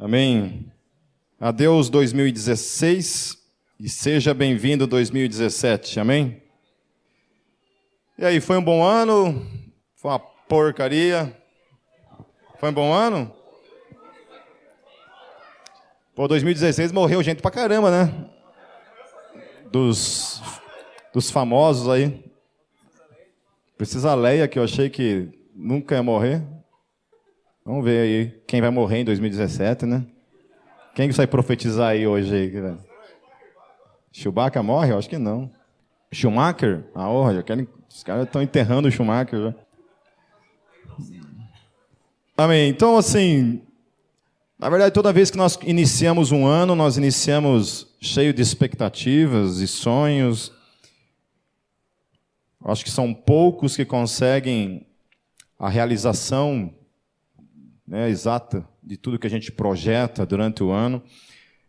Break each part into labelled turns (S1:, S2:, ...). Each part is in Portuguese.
S1: Amém. Adeus 2016 e seja bem-vindo 2017. Amém? E aí, foi um bom ano? Foi uma porcaria? Foi um bom ano? Pô, 2016 morreu gente pra caramba, né? Dos famosos aí. Precisa Leia, que eu achei que nunca ia morrer. Vamos ver aí quem vai morrer em 2017, né? Quem vai profetizar aí hoje? Aí? Chewbacca morre? Eu acho que não. Schumacher? Os caras estão enterrando o Schumacher. Já. Amém. Então, assim, na verdade, toda vez que nós iniciamos um ano, nós iniciamos cheio de expectativas e sonhos. Acho que são poucos que conseguem a realização exata de tudo que a gente projeta durante o ano.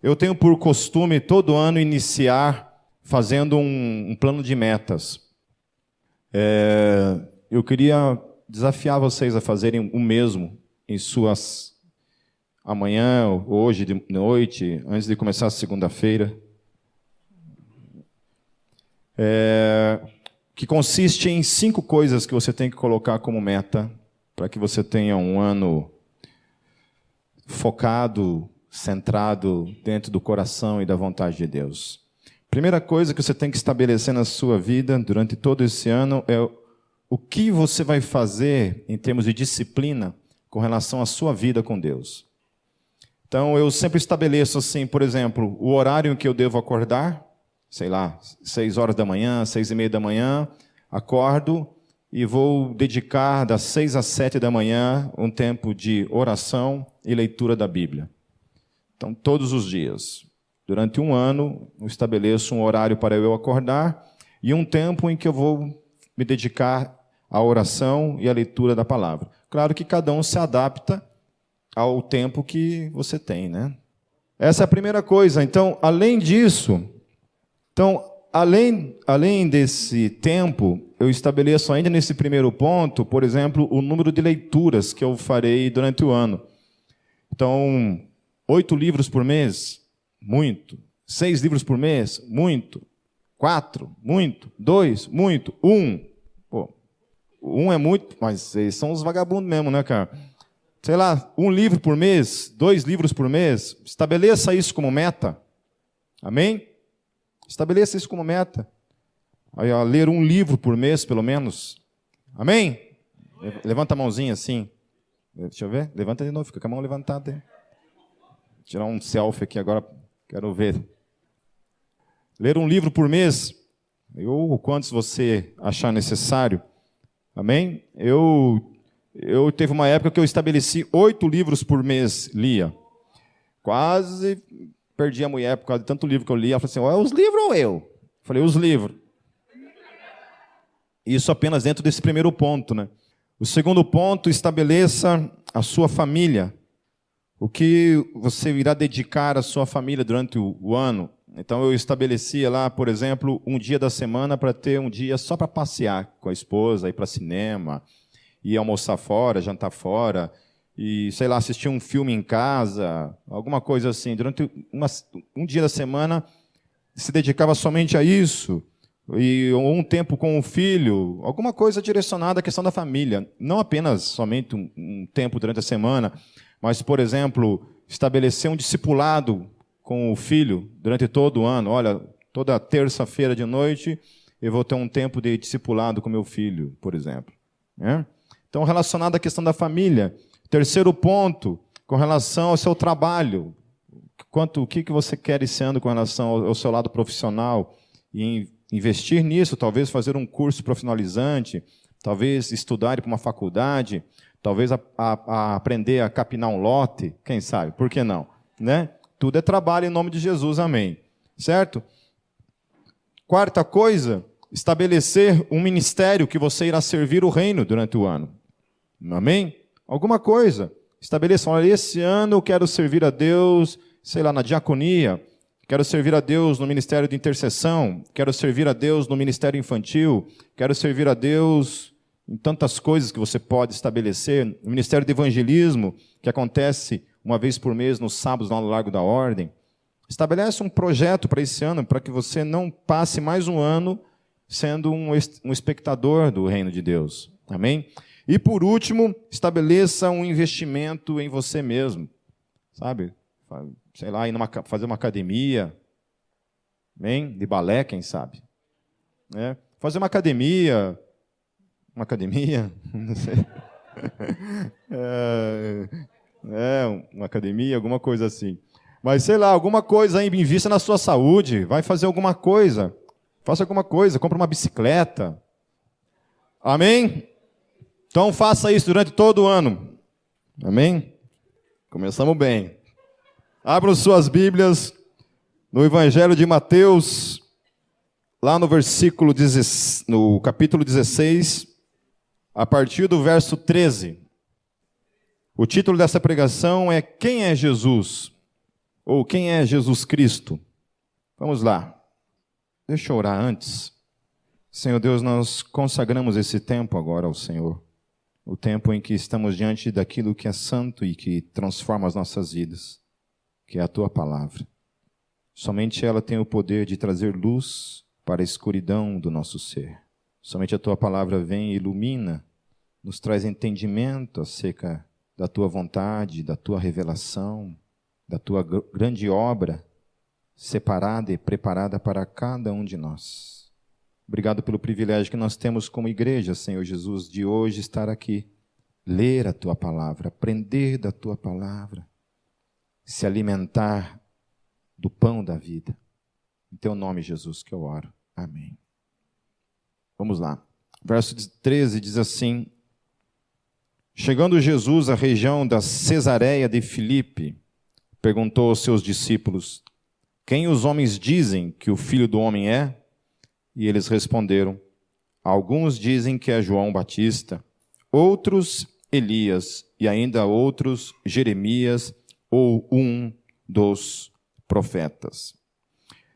S1: Eu tenho por costume, todo ano, iniciar fazendo um plano de metas. Eu queria desafiar vocês a fazerem o mesmo em suas amanhã, hoje de noite, antes de começar a segunda-feira. Que consiste em 5 coisas que você tem que colocar como meta para que você tenha um ano focado, centrado dentro do coração e da vontade de Deus. Primeira coisa que você tem que estabelecer na sua vida durante todo esse ano é o que você vai fazer em termos de disciplina com relação à sua vida com Deus. Então, eu sempre estabeleço assim, por exemplo, o horário em que eu devo acordar, 6 horas da manhã, 6:30 da manhã, acordo e vou dedicar das 6 às 7 da manhã um tempo de oração e leitura da Bíblia. Então, todos os dias, durante um ano, eu estabeleço um horário para eu acordar e um tempo em que eu vou me dedicar à oração e à leitura da palavra. Claro que cada um se adapta ao tempo que você tem, né? Essa é a primeira coisa. Então, além disso, além desse tempo, eu estabeleço ainda nesse primeiro ponto, por exemplo, o número de leituras que eu farei durante o ano. Então, 8 livros por mês? Muito. 6 livros por mês? Muito. 4? Muito. 2? Muito. 1? Pô, 1 é muito, mas eles são os vagabundos mesmo, né, cara? 1 livro por mês, 2 livros por mês. Estabeleça isso como meta. Amém? Estabeleça isso como meta. Aí, ler 1 livro por mês, pelo menos. Amém? Levanta a mãozinha assim. Deixa eu ver. Levanta de novo, fica com a mão levantada. Vou tirar um selfie aqui agora, quero ver. Ler 1 livro por mês, ou quantos você achar necessário. Amém? Eu teve uma época que eu estabeleci 8 livros por mês, lia. Quase perdi a mulher por causa de tanto livro que eu li. Ela falou assim, é os livros ou eu? Eu falei, os livros. Isso apenas dentro desse primeiro ponto, né? O segundo ponto, estabeleça a sua família. O que você irá dedicar à sua família durante o ano. Então, eu estabelecia lá, por exemplo, um dia da semana para ter um dia só para passear com a esposa, ir para cinema, ir almoçar fora, jantar fora, e, assistir um filme em casa, alguma coisa assim. Durante um dia da semana, se dedicava somente a isso, e um tempo com o filho, alguma coisa direcionada à questão da família. Não apenas somente um tempo durante a semana, mas, por exemplo, estabelecer um discipulado com o filho durante todo o ano. Olha, toda terça-feira de noite eu vou ter um tempo de discipulado com meu filho, por exemplo. Então, relacionado à questão da família. Terceiro ponto, com relação ao seu trabalho. O que você quer esse ano com relação ao seu lado profissional? E investir nisso, talvez fazer um curso profissionalizante, talvez estudar para uma faculdade, talvez aprender a capinar um lote, quem sabe, por que não? Né? Tudo é trabalho em nome de Jesus, amém. Certo? Quarta coisa, estabelecer um ministério que você irá servir o reino durante o ano. Amém? Alguma coisa. Estabeleça, olha, esse ano eu quero servir a Deus, na diaconia, quero servir a Deus no ministério de intercessão, quero servir a Deus no ministério infantil, quero servir a Deus em tantas coisas que você pode estabelecer, no ministério de evangelismo, que acontece uma vez por mês, nos sábados, lá no Largo da Ordem. Estabelece um projeto para esse ano, para que você não passe mais um ano sendo um espectador do reino de Deus. Amém? E, por último, estabeleça um investimento em você mesmo. Sabe? Sei lá, fazer uma academia. Amém? De balé, quem sabe? Fazer uma academia. Uma academia? Não sei. Uma academia, alguma coisa assim. Mas, sei lá, alguma coisa aí, invista na sua saúde, vai fazer alguma coisa. Faça alguma coisa, compra uma bicicleta. Amém? Então, faça isso durante todo o ano. Amém? Começamos bem. Abram suas Bíblias no Evangelho de Mateus, lá no capítulo 16, a partir do verso 13. O título dessa pregação é Quem é Jesus? Ou quem é Jesus Cristo? Vamos lá. Deixa eu orar antes. Senhor Deus, nós consagramos esse tempo agora ao Senhor. O tempo em que estamos diante daquilo que é santo e que transforma as nossas vidas, que é a Tua palavra. Somente ela tem o poder de trazer luz para a escuridão do nosso ser. Somente a Tua palavra vem e ilumina, nos traz entendimento acerca da Tua vontade, da Tua revelação, da Tua grande obra, separada e preparada para cada um de nós. Obrigado pelo privilégio que nós temos como igreja, Senhor Jesus, de hoje estar aqui, ler a Tua palavra, aprender da Tua palavra, se alimentar do pão da vida. Em Teu nome, Jesus, que eu oro. Amém. Vamos lá. Verso 13 diz assim: Chegando Jesus à região da Cesareia de Filipe, perguntou aos seus discípulos: Quem os homens dizem que o Filho do Homem é? E eles responderam: Alguns dizem que é João Batista, outros Elias, e ainda outros Jeremias ou um dos profetas.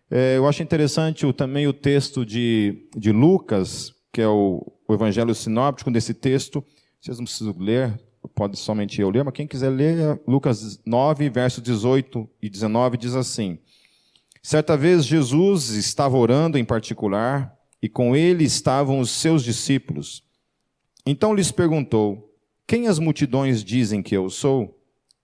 S1: Eu acho interessante também o texto de Lucas, que é o Evangelho Sinóptico desse texto. Vocês não precisam ler, pode somente eu ler, mas quem quiser ler, Lucas 9, versos 18 e 19, diz assim: Certa vez Jesus estava orando em particular, e com ele estavam os seus discípulos. Então lhes perguntou: Quem as multidões dizem que eu sou?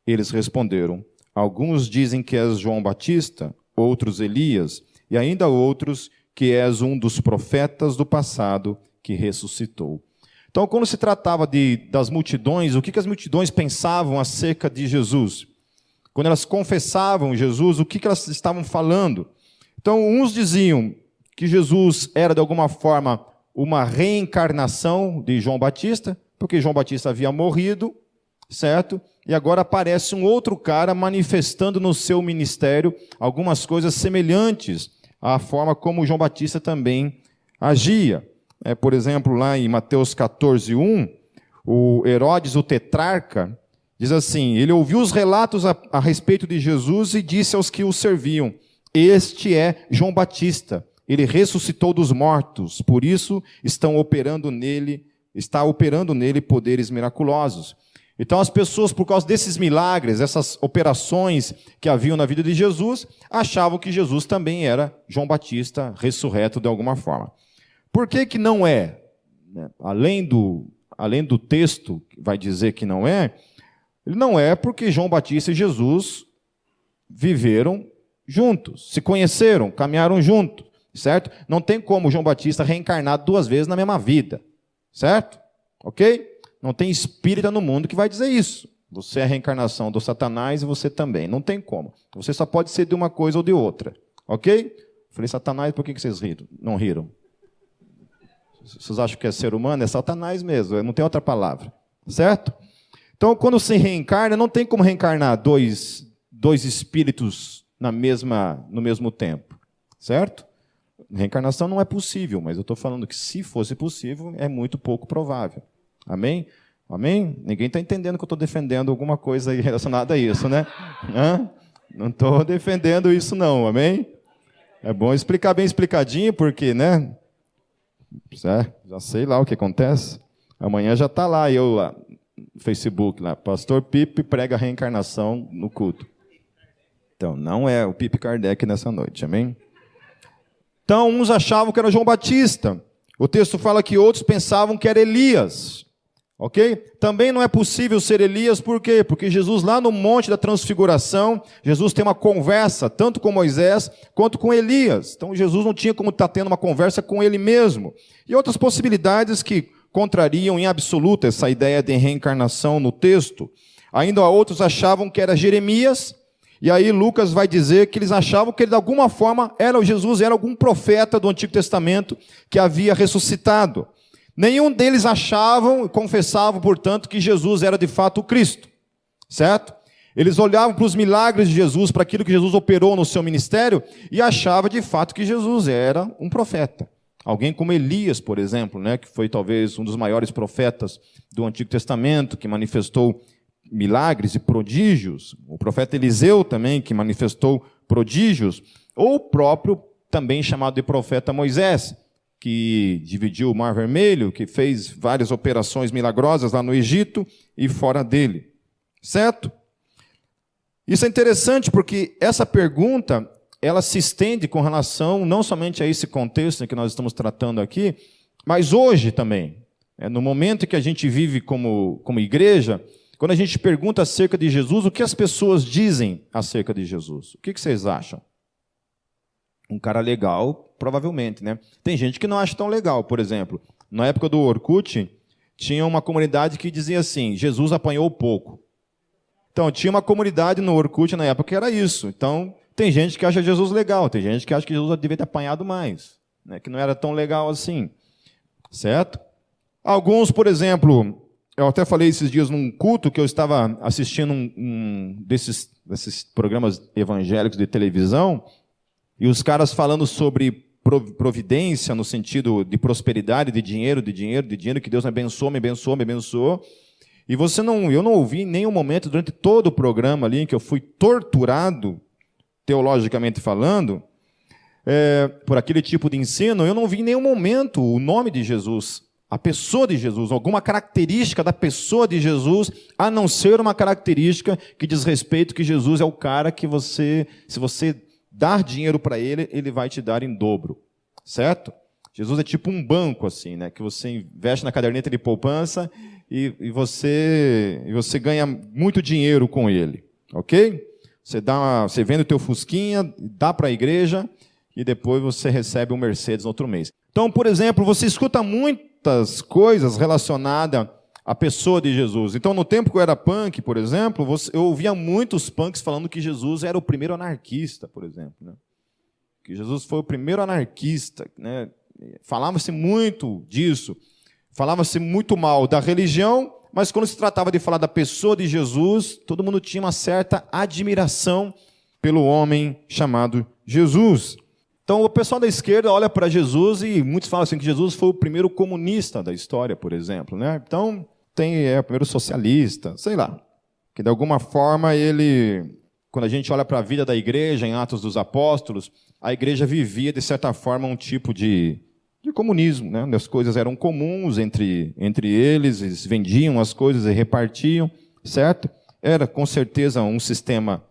S1: Eles responderam: Alguns dizem que és João Batista, outros Elias, e ainda outros que és um dos profetas do passado que ressuscitou. Então, quando se tratava das multidões, o que as multidões pensavam acerca de Jesus? Quando elas confessavam Jesus, o que elas estavam falando? Então, uns diziam que Jesus era, de alguma forma, uma reencarnação de João Batista, porque João Batista havia morrido, certo? E agora aparece um outro cara manifestando no seu ministério algumas coisas semelhantes à forma como João Batista também agia. Por exemplo, lá em Mateus 14, 1, o Herodes, o tetrarca, diz assim: ele ouviu os relatos a respeito de Jesus e disse aos que o serviam: Este é João Batista, ele ressuscitou dos mortos, por isso está operando nele poderes miraculosos. Então as pessoas, por causa desses milagres, essas operações que haviam na vida de Jesus, achavam que Jesus também era João Batista ressurreto de alguma forma. Por que não é? Além do texto que vai dizer que não é, ele não é porque João Batista e Jesus viveram juntos, se conheceram, caminharam juntos, certo? Não tem como João Batista reencarnar 2 vezes na mesma vida, certo? Ok? Não tem espírita no mundo que vai dizer isso. Você é a reencarnação do Satanás e você também. Não tem como. Você só pode ser de uma coisa ou de outra. Ok? Falei, Satanás, por que vocês riram? Não riram? Vocês acham que é ser humano? É Satanás mesmo, não tem outra palavra. Certo? Então, quando se reencarna, não tem como reencarnar dois espíritos no mesmo tempo. Certo? Reencarnação não é possível, mas eu estou falando que se fosse possível, é muito pouco provável. Amém? Amém? Ninguém está entendendo que eu estou defendendo alguma coisa aí relacionada a isso, né? Não estou defendendo isso não, amém? É bom explicar bem explicadinho, porque, né? Já sei lá o que acontece. Amanhã já está lá, eu lá, Facebook lá, Pastor Pipe prega a reencarnação no culto. Então, não é o Pipe Kardec nessa noite, amém? Então, uns achavam que era João Batista. O texto fala que outros pensavam que era Elias. Ok? Também não é possível ser Elias, por quê? Porque Jesus, lá no Monte da Transfiguração, Jesus tem uma conversa, tanto com Moisés, quanto com Elias. Então, Jesus não tinha como estar tendo uma conversa com ele mesmo. E outras possibilidades que contrariam em absoluto essa ideia de reencarnação no texto. Ainda outros achavam que era Jeremias, e aí Lucas vai dizer que eles achavam que ele, de alguma forma, Jesus era algum profeta do Antigo Testamento que havia ressuscitado. Nenhum deles achavam e confessavam, portanto, que Jesus era de fato o Cristo, certo? Eles olhavam para os milagres de Jesus, para aquilo que Jesus operou no seu ministério, e achavam de fato que Jesus era um profeta. Alguém como Elias, por exemplo, né, que foi talvez um dos maiores profetas do Antigo Testamento, que manifestou milagres e prodígios. O profeta Eliseu também, que manifestou prodígios. Ou o próprio, também chamado de profeta Moisés, que dividiu o Mar Vermelho, que fez várias operações milagrosas lá no Egito e fora dele. Certo? Isso é interessante porque essa pergunta, ela se estende com relação não somente a esse contexto que nós estamos tratando aqui, mas hoje também. No momento que a gente vive como igreja, quando a gente pergunta acerca de Jesus, o que as pessoas dizem acerca de Jesus? O que vocês acham? Um cara legal, provavelmente, né? Tem gente que não acha tão legal, por exemplo. Na época do Orkut, tinha uma comunidade que dizia assim, Jesus apanhou pouco. Então, tinha uma comunidade no Orkut na época que era isso. Então, tem gente que acha Jesus legal, tem gente que acha que Jesus devia ter apanhado mais, né? Que não era tão legal assim, certo? Alguns, por exemplo, eu até falei esses dias num culto que eu estava assistindo um desses programas evangélicos de televisão, e os caras falando sobre providência no sentido de prosperidade, de dinheiro, que Deus me abençoou. E eu não ouvi em nenhum momento, durante todo o programa ali, em que eu fui torturado, teologicamente falando, por aquele tipo de ensino, eu não vi em nenhum momento o nome de Jesus, a pessoa de Jesus, alguma característica da pessoa de Jesus, a não ser uma característica que diz respeito que Jesus é o cara que se você dar dinheiro para ele, ele vai te dar em dobro, certo? Jesus é tipo um banco, assim, né? Que você investe na caderneta de poupança e você ganha muito dinheiro com ele, ok? Você vende o teu fusquinha, dá para a igreja e depois você recebe um Mercedes no outro mês. Então, por exemplo, você escuta muitas coisas relacionadas à pessoa de Jesus. Então, no tempo que eu era punk, por exemplo, eu ouvia muitos punks falando que Jesus era o primeiro anarquista, por exemplo, né? Que Jesus foi o primeiro anarquista, né? Falava-se muito disso, falava-se muito mal da religião, mas quando se tratava de falar da pessoa de Jesus, todo mundo tinha uma certa admiração pelo homem chamado Jesus. Então, o pessoal da esquerda olha para Jesus e muitos falam assim que Jesus foi o primeiro comunista da história, por exemplo, né? Então, o primeiro socialista, sei lá, que de alguma forma quando a gente olha para a vida da igreja em Atos dos Apóstolos, a igreja vivia, de certa forma, um tipo de comunismo, né? As coisas eram comuns entre eles vendiam as coisas e repartiam, certo? Era, com certeza, um sistema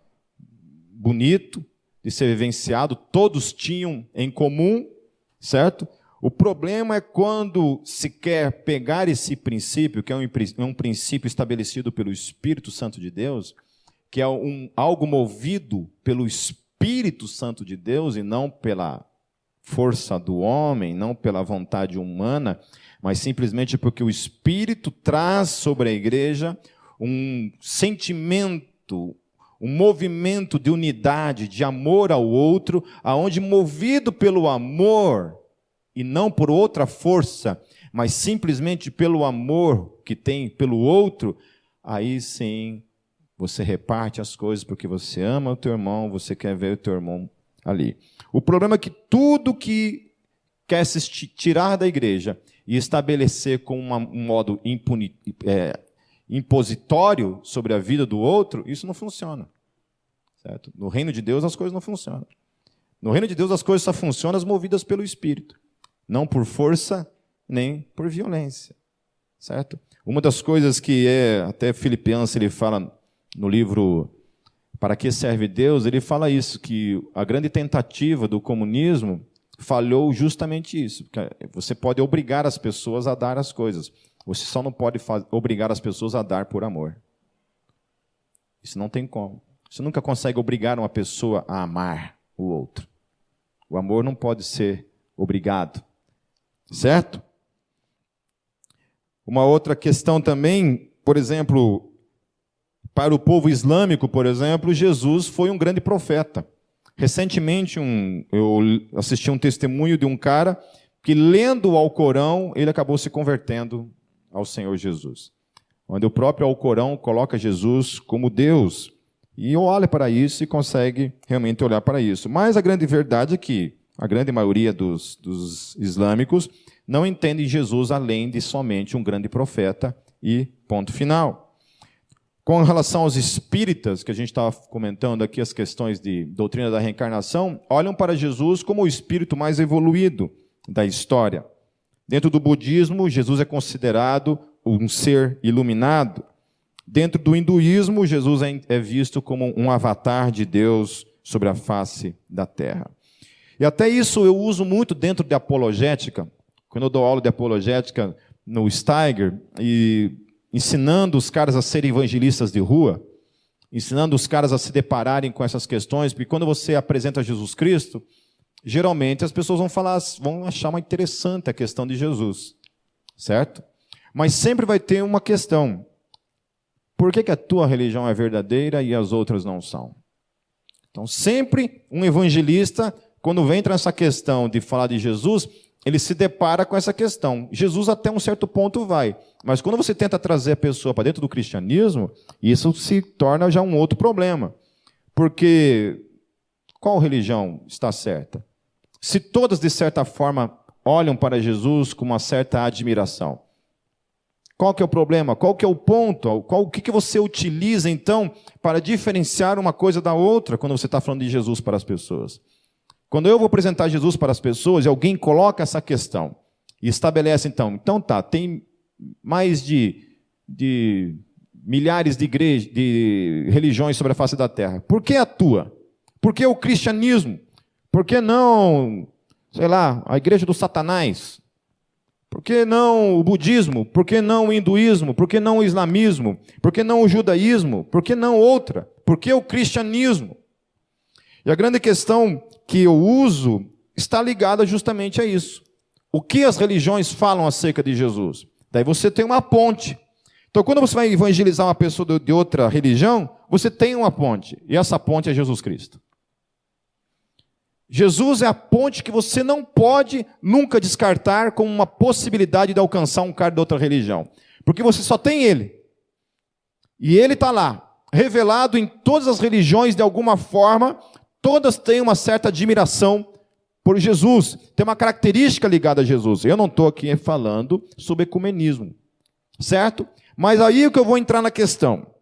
S1: bonito de ser vivenciado, todos tinham em comum, certo? O problema é quando se quer pegar esse princípio, que é um princípio estabelecido pelo Espírito Santo de Deus, que é algo movido pelo Espírito Santo de Deus e não pela força do homem, não pela vontade humana, mas simplesmente porque o Espírito traz sobre a igreja um sentimento, um movimento de unidade, de amor ao outro, aonde movido pelo amor e não por outra força, mas simplesmente pelo amor que tem pelo outro, aí sim você reparte as coisas porque você ama o teu irmão, você quer ver o teu irmão ali. O problema é que tudo que quer se tirar da igreja e estabelecer com um modo impositório sobre a vida do outro, isso não funciona. Certo? No reino de Deus as coisas não funcionam. No reino de Deus as coisas só funcionam movidas pelo Espírito, não por força nem por violência. certo? Uma das coisas que até Filipenses ele fala no livro Para que serve Deus, ele fala isso, que a grande tentativa do comunismo falhou justamente isso. Porque você pode obrigar as pessoas a dar as coisas, você só não pode obrigar as pessoas a dar por amor. Isso não tem como. Você nunca consegue obrigar uma pessoa a amar o outro. O amor não pode ser obrigado. Certo? Uma outra questão também, por exemplo, para o povo islâmico, por exemplo, Jesus foi um grande profeta. Recentemente, eu assisti um testemunho de um cara que, lendo o Alcorão, ele acabou se convertendo ao Senhor Jesus. Onde o próprio Alcorão coloca Jesus como Deus. E olha para isso e consegue realmente olhar para isso. Mas a grande verdade é que a grande maioria dos islâmicos não entende Jesus além de somente um grande profeta e ponto final. Com relação aos espíritas, que a gente estava comentando aqui as questões de doutrina da reencarnação, olham para Jesus como o espírito mais evoluído da história. Dentro do budismo, Jesus é considerado um ser iluminado. Dentro do hinduísmo, Jesus é visto como um avatar de Deus sobre a face da terra. E até isso eu uso muito dentro de apologética, quando eu dou aula de apologética no Steiger, e ensinando os caras a serem evangelistas de rua, ensinando os caras a se depararem com essas questões, porque quando você apresenta Jesus Cristo, geralmente as pessoas vão achar mais interessante a questão de Jesus, certo? Mas sempre vai ter uma questão. Por que a tua religião é verdadeira e as outras não são? Então, sempre um evangelista, quando entra nessa questão de falar de Jesus, ele se depara com essa questão. Jesus até um certo ponto vai, mas quando você tenta trazer a pessoa para dentro do cristianismo, isso se torna já um outro problema. Porque qual religião está certa? Se todas, de certa forma, olham para Jesus com uma certa admiração, qual que é o problema? Qual que é o ponto? O que você utiliza, então, para diferenciar uma coisa da outra quando você está falando de Jesus para as pessoas? Quando eu vou apresentar Jesus para as pessoas e alguém coloca essa questão e estabelece, então tá, tem mais de milhares de igrejas, de religiões sobre a face da terra. Por que a tua? Por que o cristianismo? Por que não, sei lá, a igreja do Satanás? Por que não o budismo? Por que não o hinduísmo? Por que não o islamismo? Por que não o judaísmo? Por que não outra? Por que o cristianismo? E a grande questão que eu uso está ligada justamente a isso. O que as religiões falam acerca de Jesus? Daí você tem uma ponte. Então, quando você vai evangelizar uma pessoa de outra religião, você tem uma ponte. E essa ponte é Jesus Cristo. Jesus é a ponte que você não pode nunca descartar como uma possibilidade de alcançar um cara de outra religião. Porque você só tem ele. E ele está lá, revelado em todas as religiões de alguma forma. Todas têm uma certa admiração por Jesus. Tem uma característica ligada a Jesus. Eu não estou aqui falando sobre ecumenismo, certo? Mas aí é que eu vou entrar na questão.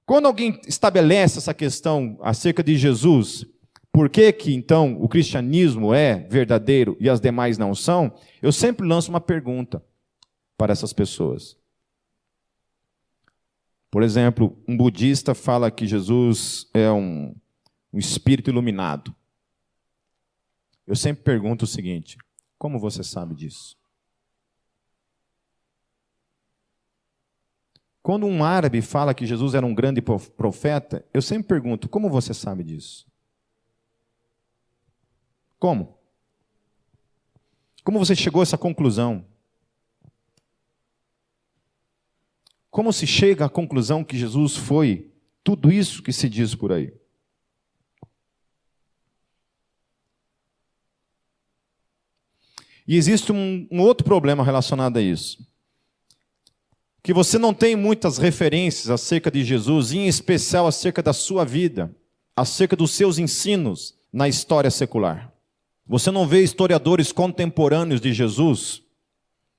S1: Quando alguém estabelece essa questão acerca de Jesus, por que então o cristianismo é verdadeiro e as demais não são, eu sempre lanço uma pergunta para essas pessoas. Por exemplo, um budista fala que Jesus é um espírito iluminado. Eu sempre pergunto o seguinte: como você sabe disso? Quando um árabe fala que Jesus era um grande profeta, eu sempre pergunto: como você sabe disso? Como? Como você chegou a essa conclusão? Como se chega à conclusão que Jesus foi tudo isso que se diz por aí? E existe um outro problema relacionado a isso. Que você não tem muitas referências acerca de Jesus, e em especial acerca da sua vida, acerca dos seus ensinos na história secular. Você não vê historiadores contemporâneos de Jesus,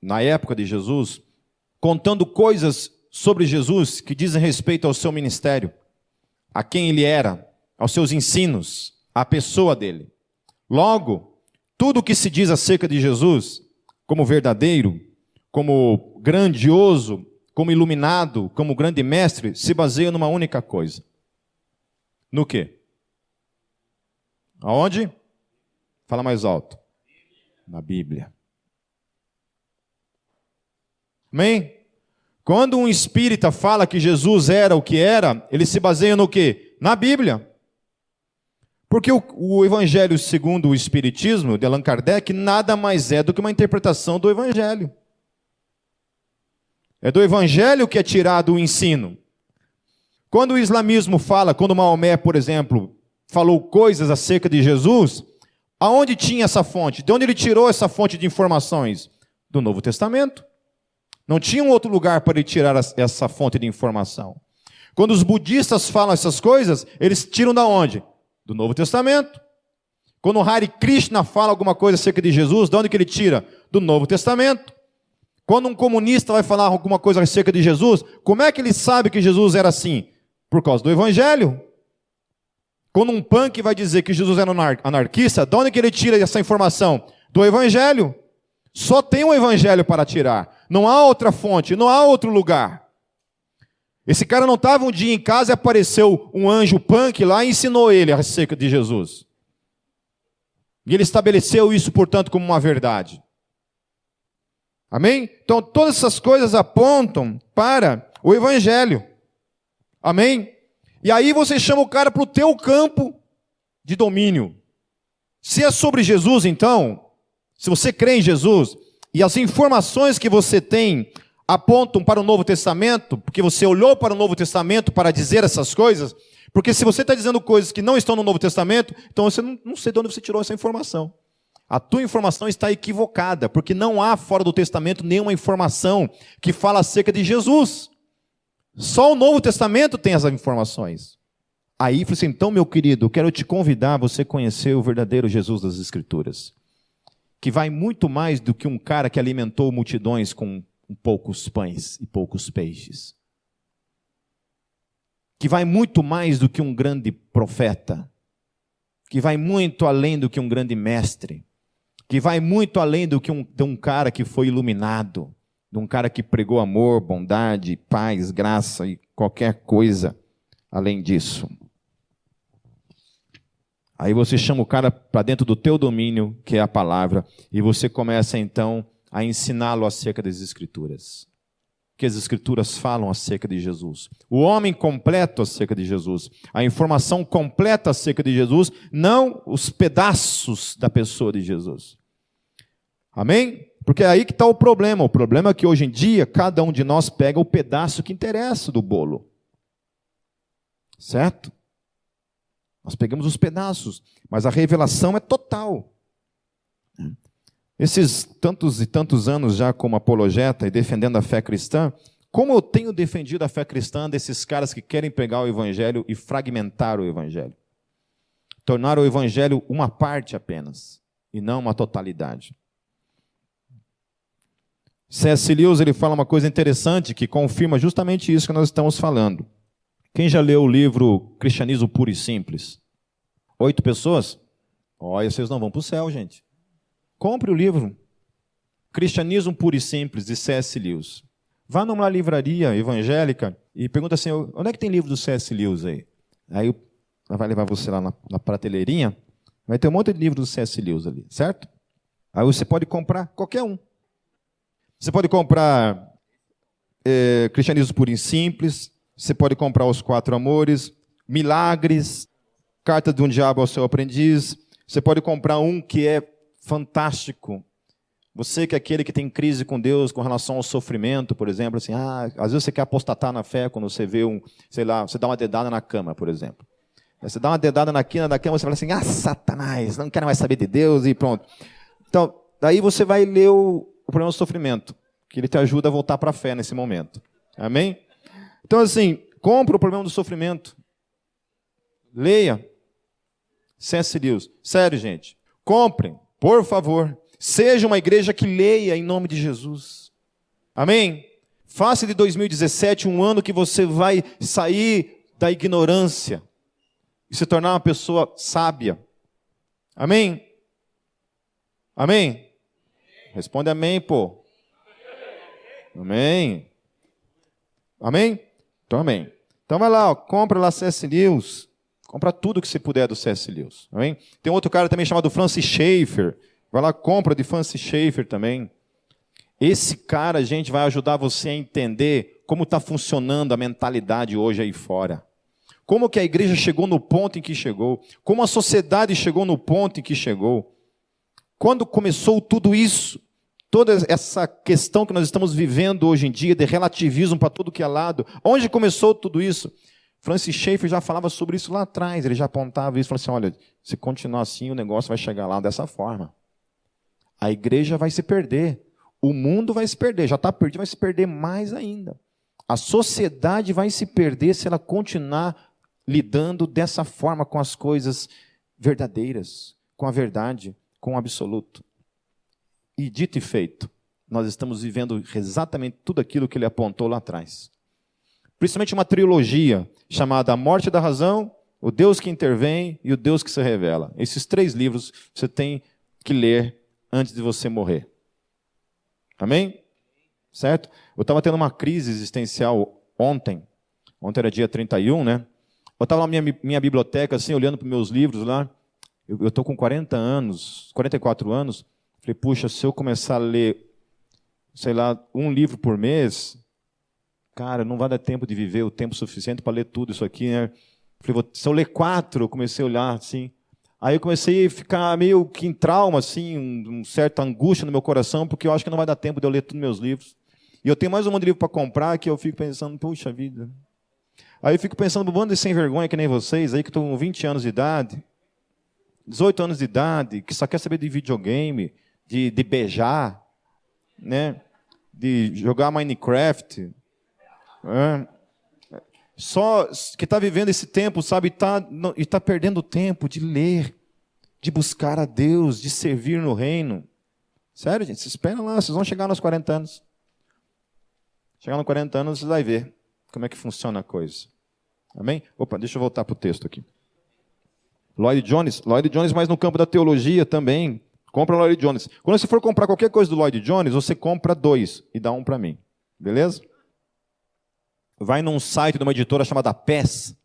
S1: na época de Jesus, contando coisas sobre Jesus que dizem respeito ao seu ministério, a quem ele era, aos seus ensinos, à pessoa dele. Logo, tudo o que se diz acerca de Jesus, como verdadeiro, como grandioso, como iluminado, como grande mestre, se baseia numa única coisa. No quê? Aonde? Fala mais alto. Na Bíblia. Amém? Quando um espírita fala que Jesus era o que era, ele se baseia no quê? Na Bíblia. Porque o Evangelho segundo o Espiritismo, de Allan Kardec, nada mais é do que uma interpretação do Evangelho. É do Evangelho que é tirado o ensino. Quando o islamismo fala, quando Maomé, por exemplo, falou coisas acerca de Jesus, aonde tinha essa fonte? De onde ele tirou essa fonte de informações? Do Novo Testamento. Não tinha um outro lugar para ele tirar essa fonte de informação. Quando os budistas falam essas coisas, eles tiram da onde? Do Novo Testamento. Quando o Hare Krishna fala alguma coisa acerca de Jesus, de onde que ele tira? Do Novo Testamento. Quando um comunista vai falar alguma coisa acerca de Jesus, como é que ele sabe que Jesus era assim? Por causa do Evangelho. Quando um punk vai dizer que Jesus era anarquista, de onde que ele tira essa informação? Do Evangelho. Só tem um Evangelho para tirar. Não há outra fonte, não há outro lugar. Esse cara não estava um dia em casa e apareceu um anjo punk lá e ensinou ele acerca de Jesus. E ele estabeleceu isso, portanto, como uma verdade. Amém? Então, todas essas coisas apontam para o Evangelho. Amém? E aí você chama o cara para o teu campo de domínio. Se é sobre Jesus, então, se você crê em Jesus, e as informações que você tem apontam para o Novo Testamento, porque você olhou para o Novo Testamento para dizer essas coisas, porque se você está dizendo coisas que não estão no Novo Testamento, então você não sei de onde você tirou essa informação. A tua informação está equivocada, porque não há fora do Testamento nenhuma informação que fala acerca de Jesus. Só o Novo Testamento tem essas informações. Aí, falei assim, então, meu querido, eu quero te convidar a você conhecer o verdadeiro Jesus das Escrituras, que vai muito mais do que um cara que alimentou multidões com poucos pães e poucos peixes. Que vai muito mais do que um grande profeta, que vai muito além do que um grande mestre, que vai muito além do que de um cara que foi iluminado, de um cara que pregou amor, bondade, paz, graça e qualquer coisa além disso. Aí você chama o cara para dentro do teu domínio, que é a palavra, e você começa então a ensiná-lo acerca das Escrituras. Que as Escrituras falam acerca de Jesus. O homem completo acerca de Jesus. A informação completa acerca de Jesus, não os pedaços da pessoa de Jesus. Amém? Porque é aí que está o problema. O problema é que hoje em dia, cada um de nós pega o pedaço que interessa do bolo. Certo? Nós pegamos os pedaços, mas a revelação é total. Esses tantos e tantos anos já como apologeta e defendendo a fé cristã, como eu tenho defendido a fé cristã desses caras que querem pegar o Evangelho e fragmentar o Evangelho. Tornar o Evangelho uma parte apenas, e não uma totalidade. C.S. Lewis ele fala uma coisa interessante que confirma justamente isso que nós estamos falando. Quem já leu o livro Cristianismo Puro e Simples? 8 pessoas? Olha, vocês não vão para o céu, gente. Compre o livro Cristianismo Puro e Simples, de C.S. Lewis. Vá numa livraria evangélica e pergunta assim, onde é que tem livro do C.S. Lewis aí? Aí ela vai levar você lá na prateleirinha, vai ter um monte de livro do C.S. Lewis ali, certo? Aí você pode comprar qualquer um. Você pode comprar Cristianismo Puro e Simples, você pode comprar Os Quatro Amores, Milagres, Carta de um Diabo ao Seu Aprendiz, você pode comprar um que é fantástico. Você que é aquele que tem crise com Deus com relação ao sofrimento, por exemplo, assim, às vezes você quer apostatar na fé quando você vê sei lá, você dá uma dedada na cama, por exemplo. Você dá uma dedada na quina da cama, você fala assim, Satanás, não quero mais saber de Deus e pronto. Então, daí você vai ler o problema do sofrimento, que ele te ajuda a voltar para a fé nesse momento. Amém? Então, assim, compra o problema do sofrimento. Leia. C.S. Lewis. Sério, gente. Comprem, por favor. Seja uma igreja que leia em nome de Jesus. Amém? Faça de 2017 um ano que você vai sair da ignorância e se tornar uma pessoa sábia. Amém? Amém? Responde amém, pô. Amém? Amém? Então, amém. Então vai lá, ó, compra lá C.S. Lewis. Compra tudo que você puder do C.S. Lewis. Amém? Tem outro cara também chamado Francis Schaeffer. Vai lá, compra de Francis Schaeffer também. Esse cara, gente, vai ajudar você a entender como está funcionando a mentalidade hoje aí fora. Como que a igreja chegou no ponto em que chegou. Como a sociedade chegou no ponto em que chegou. Quando começou tudo isso, toda essa questão que nós estamos vivendo hoje em dia, de relativismo para tudo que é lado, onde começou tudo isso? Francis Schaeffer já falava sobre isso lá atrás, ele já apontava isso, falava assim, olha, se continuar assim, o negócio vai chegar lá dessa forma. A igreja vai se perder, o mundo vai se perder, já está perdido, vai se perder mais ainda. A sociedade vai se perder se ela continuar lidando dessa forma com as coisas verdadeiras, com a verdade, com o absoluto. E dito e feito, nós estamos vivendo exatamente tudo aquilo que ele apontou lá atrás. Principalmente uma trilogia chamada A Morte da Razão, O Deus que Intervém e O Deus que se Revela. Esses 3 livros você tem que ler antes de você morrer. Amém? Certo? Eu estava tendo uma crise existencial ontem. Ontem era dia 31, né? Eu estava na minha biblioteca, assim, olhando para os meus livros lá. Eu estou com 40 anos, 44 anos. Falei, puxa, se eu começar a ler, sei lá, um livro por mês, cara, não vai dar tempo de viver o tempo suficiente para ler tudo isso aqui, né? Falei, se eu ler 4, eu comecei a olhar assim. Aí eu comecei a ficar meio que em trauma, assim, uma certa angústia no meu coração, porque eu acho que não vai dar tempo de eu ler todos os meus livros. E eu tenho mais um monte de livro para comprar que eu fico pensando, puxa vida. Aí eu fico pensando, um bando de sem vergonha que nem vocês, aí que estão com 20 anos de idade, 18 anos de idade, que só quer saber de videogame, de beijar, né? De jogar Minecraft. Só que está vivendo esse tempo, sabe, e está perdendo tempo de ler, de buscar a Deus, de servir no reino. Sério, gente, vocês esperam lá, vocês vão chegar nos 40 anos. Chegar nos 40 anos, você vai ver como é que funciona a coisa. Amém? Opa, deixa eu voltar para o texto aqui. Lloyd Jones, mas no campo da teologia também. Compra Lloyd Jones. Quando você for comprar qualquer coisa do Lloyd Jones, você compra 2 e dá um para mim. Beleza? Vai num site de uma editora chamada PES.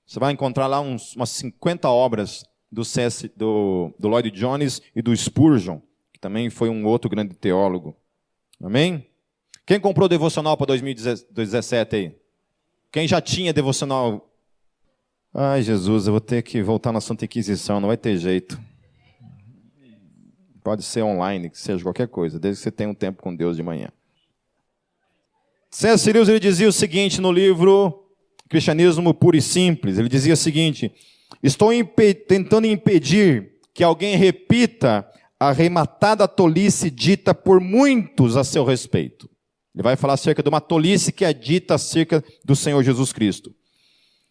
S1: Você vai encontrar lá umas 50 obras do Lloyd Jones e do Spurgeon, que também foi um outro grande teólogo. Amém? Quem comprou devocional para 2017 aí? Quem já tinha devocional? Ai, Jesus, eu vou ter que voltar na Santa Inquisição, não vai ter jeito. Pode ser online, que seja qualquer coisa, desde que você tenha um tempo com Deus de manhã. C.S. Lewis, ele dizia o seguinte no livro Cristianismo Puro e Simples. Ele dizia o seguinte, estou tentando impedir que alguém repita a arrematada tolice dita por muitos a seu respeito. Ele vai falar acerca de uma tolice que é dita acerca do Senhor Jesus Cristo.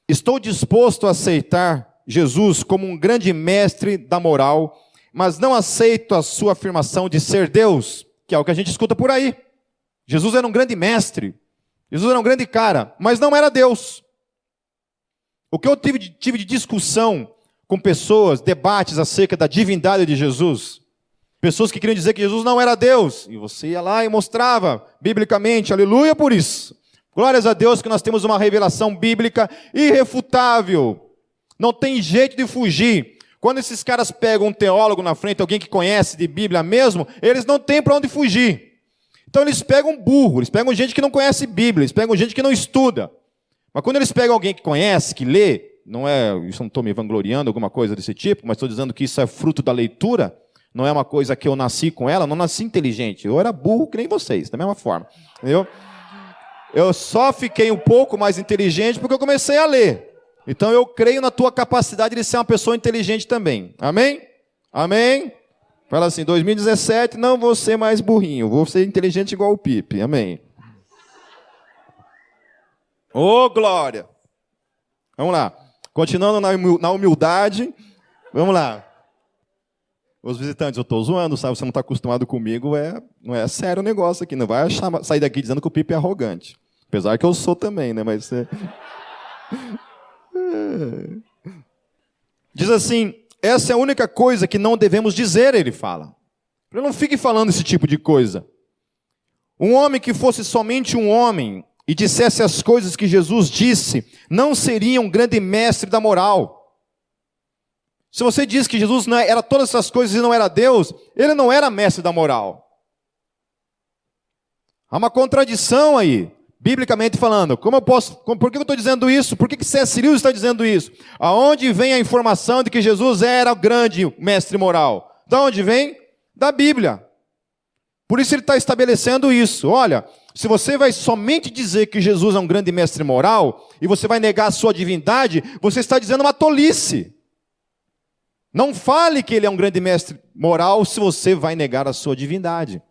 S1: Estou disposto a aceitar Jesus como um grande mestre da moral, mas não aceito a sua afirmação de ser Deus, que é o que a gente escuta por aí. Jesus era um grande mestre, Jesus era um grande cara, mas não era Deus. O que eu tive de discussão com pessoas, debates acerca da divindade de Jesus, pessoas que queriam dizer que Jesus não era Deus, e você ia lá e mostrava, biblicamente, aleluia por isso. Glórias a Deus que nós temos uma revelação bíblica irrefutável. Não tem jeito de fugir. Quando esses caras pegam um teólogo na frente, alguém que conhece de Bíblia mesmo, eles não têm para onde fugir. Então eles pegam burro, eles pegam gente que não conhece Bíblia, eles pegam gente que não estuda. Mas quando eles pegam alguém que conhece, que lê, não é, isso não estou me vangloriando, alguma coisa desse tipo, mas estou dizendo que isso é fruto da leitura, não é uma coisa que eu nasci com ela, não nasci inteligente, eu era burro que nem vocês, da mesma forma, entendeu? Eu só fiquei um pouco mais inteligente porque eu comecei a ler. Então eu creio na tua capacidade de ser uma pessoa inteligente também. Amém? Amém? Fala assim, 2017 não vou ser mais burrinho, vou ser inteligente igual o Pipe. Amém? Ô, glória! Vamos lá. Continuando na humildade. Vamos lá. Os visitantes, eu estou zoando, sabe? Você não está acostumado comigo, não é sério o negócio aqui. Não vai sair daqui dizendo que o Pipe é arrogante. Apesar que eu sou também, né? Mas diz assim, essa é a única coisa que não devemos dizer, ele fala. Não fique falando esse tipo de coisa. Um homem que fosse somente um homem e dissesse as coisas que Jesus disse, não seria um grande mestre da moral. Se você diz que Jesus não era todas essas coisas e não era Deus, ele não era mestre da moral. Há uma contradição aí, biblicamente falando. Por que eu estou dizendo isso? Por que C.S. Lewis está dizendo isso? Aonde vem a informação de que Jesus era o grande mestre moral? De onde vem? Da Bíblia. Por isso ele está estabelecendo isso. Olha, se você vai somente dizer que Jesus é um grande mestre moral, e você vai negar a sua divindade, você está dizendo uma tolice. Não fale que ele é um grande mestre moral se você vai negar a sua divindade.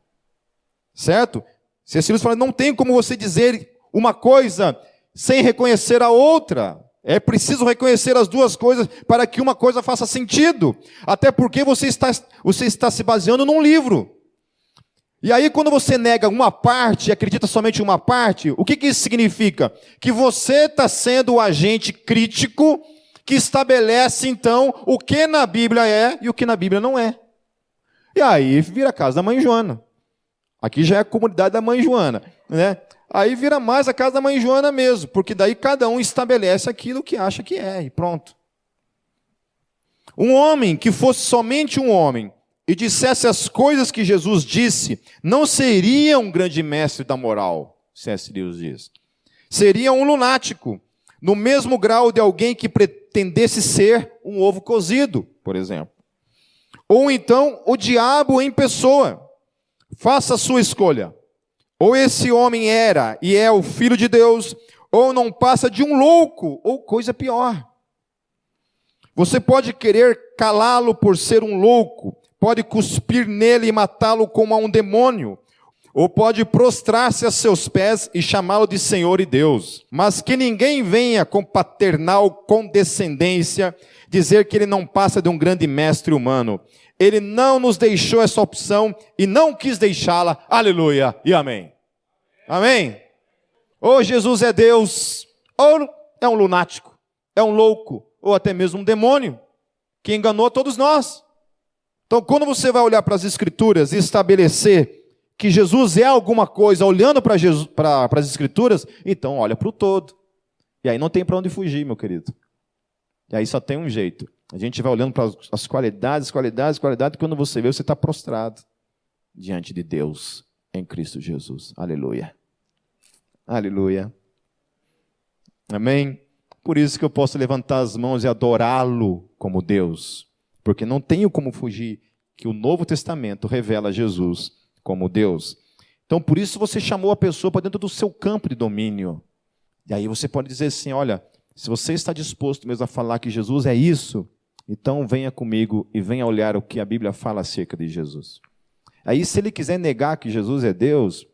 S1: Certo? C.S. Lewis fala, não tem como você dizer uma coisa sem reconhecer a outra. É preciso reconhecer as duas coisas para que uma coisa faça sentido. Até porque você está se baseando num livro. E aí quando você nega uma parte e acredita somente em uma parte, o que isso significa? Que você está sendo o agente crítico que estabelece então o que na Bíblia é e o que na Bíblia não é. E aí vira a casa da mãe Joana. Aqui já é a comunidade da mãe Joana, né? Aí vira mais a casa da mãe Joana mesmo, porque daí cada um estabelece aquilo que acha que é, e pronto. Um homem que fosse somente um homem e dissesse as coisas que Jesus disse, não seria um grande mestre da moral, C.S. Lewis diz. Seria um lunático, no mesmo grau de alguém que pretendesse ser um ovo cozido, por exemplo. Ou então o diabo em pessoa. Faça a sua escolha. Ou esse homem era e é o Filho de Deus, ou não passa de um louco, ou coisa pior. Você pode querer calá-lo por ser um louco, pode cuspir nele e matá-lo como a um demônio, ou pode prostrar-se a seus pés e chamá-lo de Senhor e Deus. Mas que ninguém venha com paternal condescendência dizer que ele não passa de um grande mestre humano. Ele não nos deixou essa opção e não quis deixá-la. Aleluia e amém. Amém? Ou Jesus é Deus, ou é um lunático, é um louco, ou até mesmo um demônio, que enganou a todos nós. Então, quando você vai olhar para as Escrituras e estabelecer que Jesus é alguma coisa, olhando para as Escrituras, então olha para o todo. E aí não tem para onde fugir, meu querido. E aí só tem um jeito. A gente vai olhando para as qualidades, e quando você vê, você está prostrado diante de Deus em Cristo Jesus. Aleluia. Aleluia. Amém? Por isso que eu posso levantar as mãos e adorá-lo como Deus. Porque não tenho como fugir que o Novo Testamento revela Jesus como Deus. Então, por isso você chamou a pessoa para dentro do seu campo de domínio. E aí você pode dizer assim, olha, se você está disposto mesmo a falar que Jesus é isso, então venha comigo e venha olhar o que a Bíblia fala acerca de Jesus. Aí se ele quiser negar que Jesus é Deus,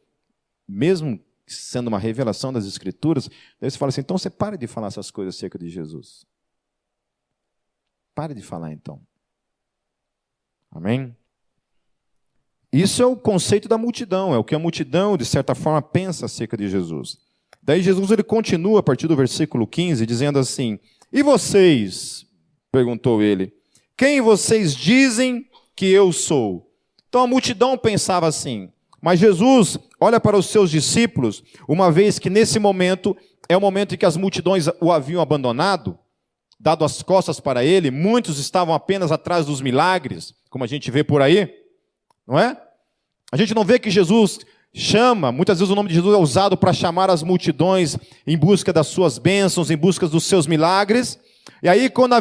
S1: mesmo sendo uma revelação das Escrituras, daí você fala assim, então você pare de falar essas coisas acerca de Jesus. Pare de falar então. Amém? Isso é o conceito da multidão, é o que a multidão, de certa forma, pensa acerca de Jesus. Daí Jesus ele continua a partir do versículo 15, dizendo assim, e vocês, perguntou ele, quem vocês dizem que eu sou? Então a multidão pensava assim, mas Jesus olha para os seus discípulos, uma vez que nesse momento é o momento em que as multidões o haviam abandonado, dado as costas para ele, muitos estavam apenas atrás dos milagres, como a gente vê por aí, não é? A gente não vê que Jesus chama, muitas vezes o nome de Jesus é usado para chamar as multidões em busca das suas bênçãos, em busca dos seus milagres. E aí quando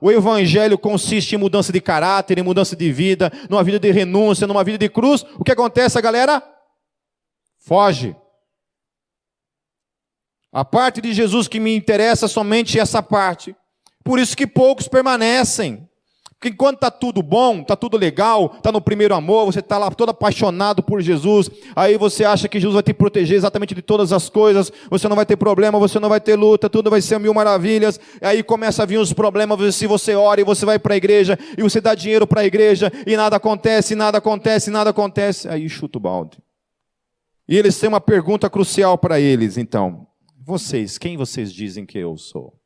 S1: o evangelho consiste em mudança de caráter, em mudança de vida, numa vida de renúncia, numa vida de cruz, o que acontece, galera? Foge. A parte de Jesus que me interessa é somente essa parte. Por isso que poucos permanecem. Porque enquanto está tudo bom, está tudo legal, está no primeiro amor, você está lá todo apaixonado por Jesus, aí você acha que Jesus vai te proteger exatamente de todas as coisas, você não vai ter problema, você não vai ter luta, tudo vai ser 1000 maravilhas, aí começa a vir os problemas, se você ora e você vai para a igreja, e você dá dinheiro para a igreja, e nada acontece, aí chuta o balde. E eles têm uma pergunta crucial para eles, então, quem vocês dizem que eu sou?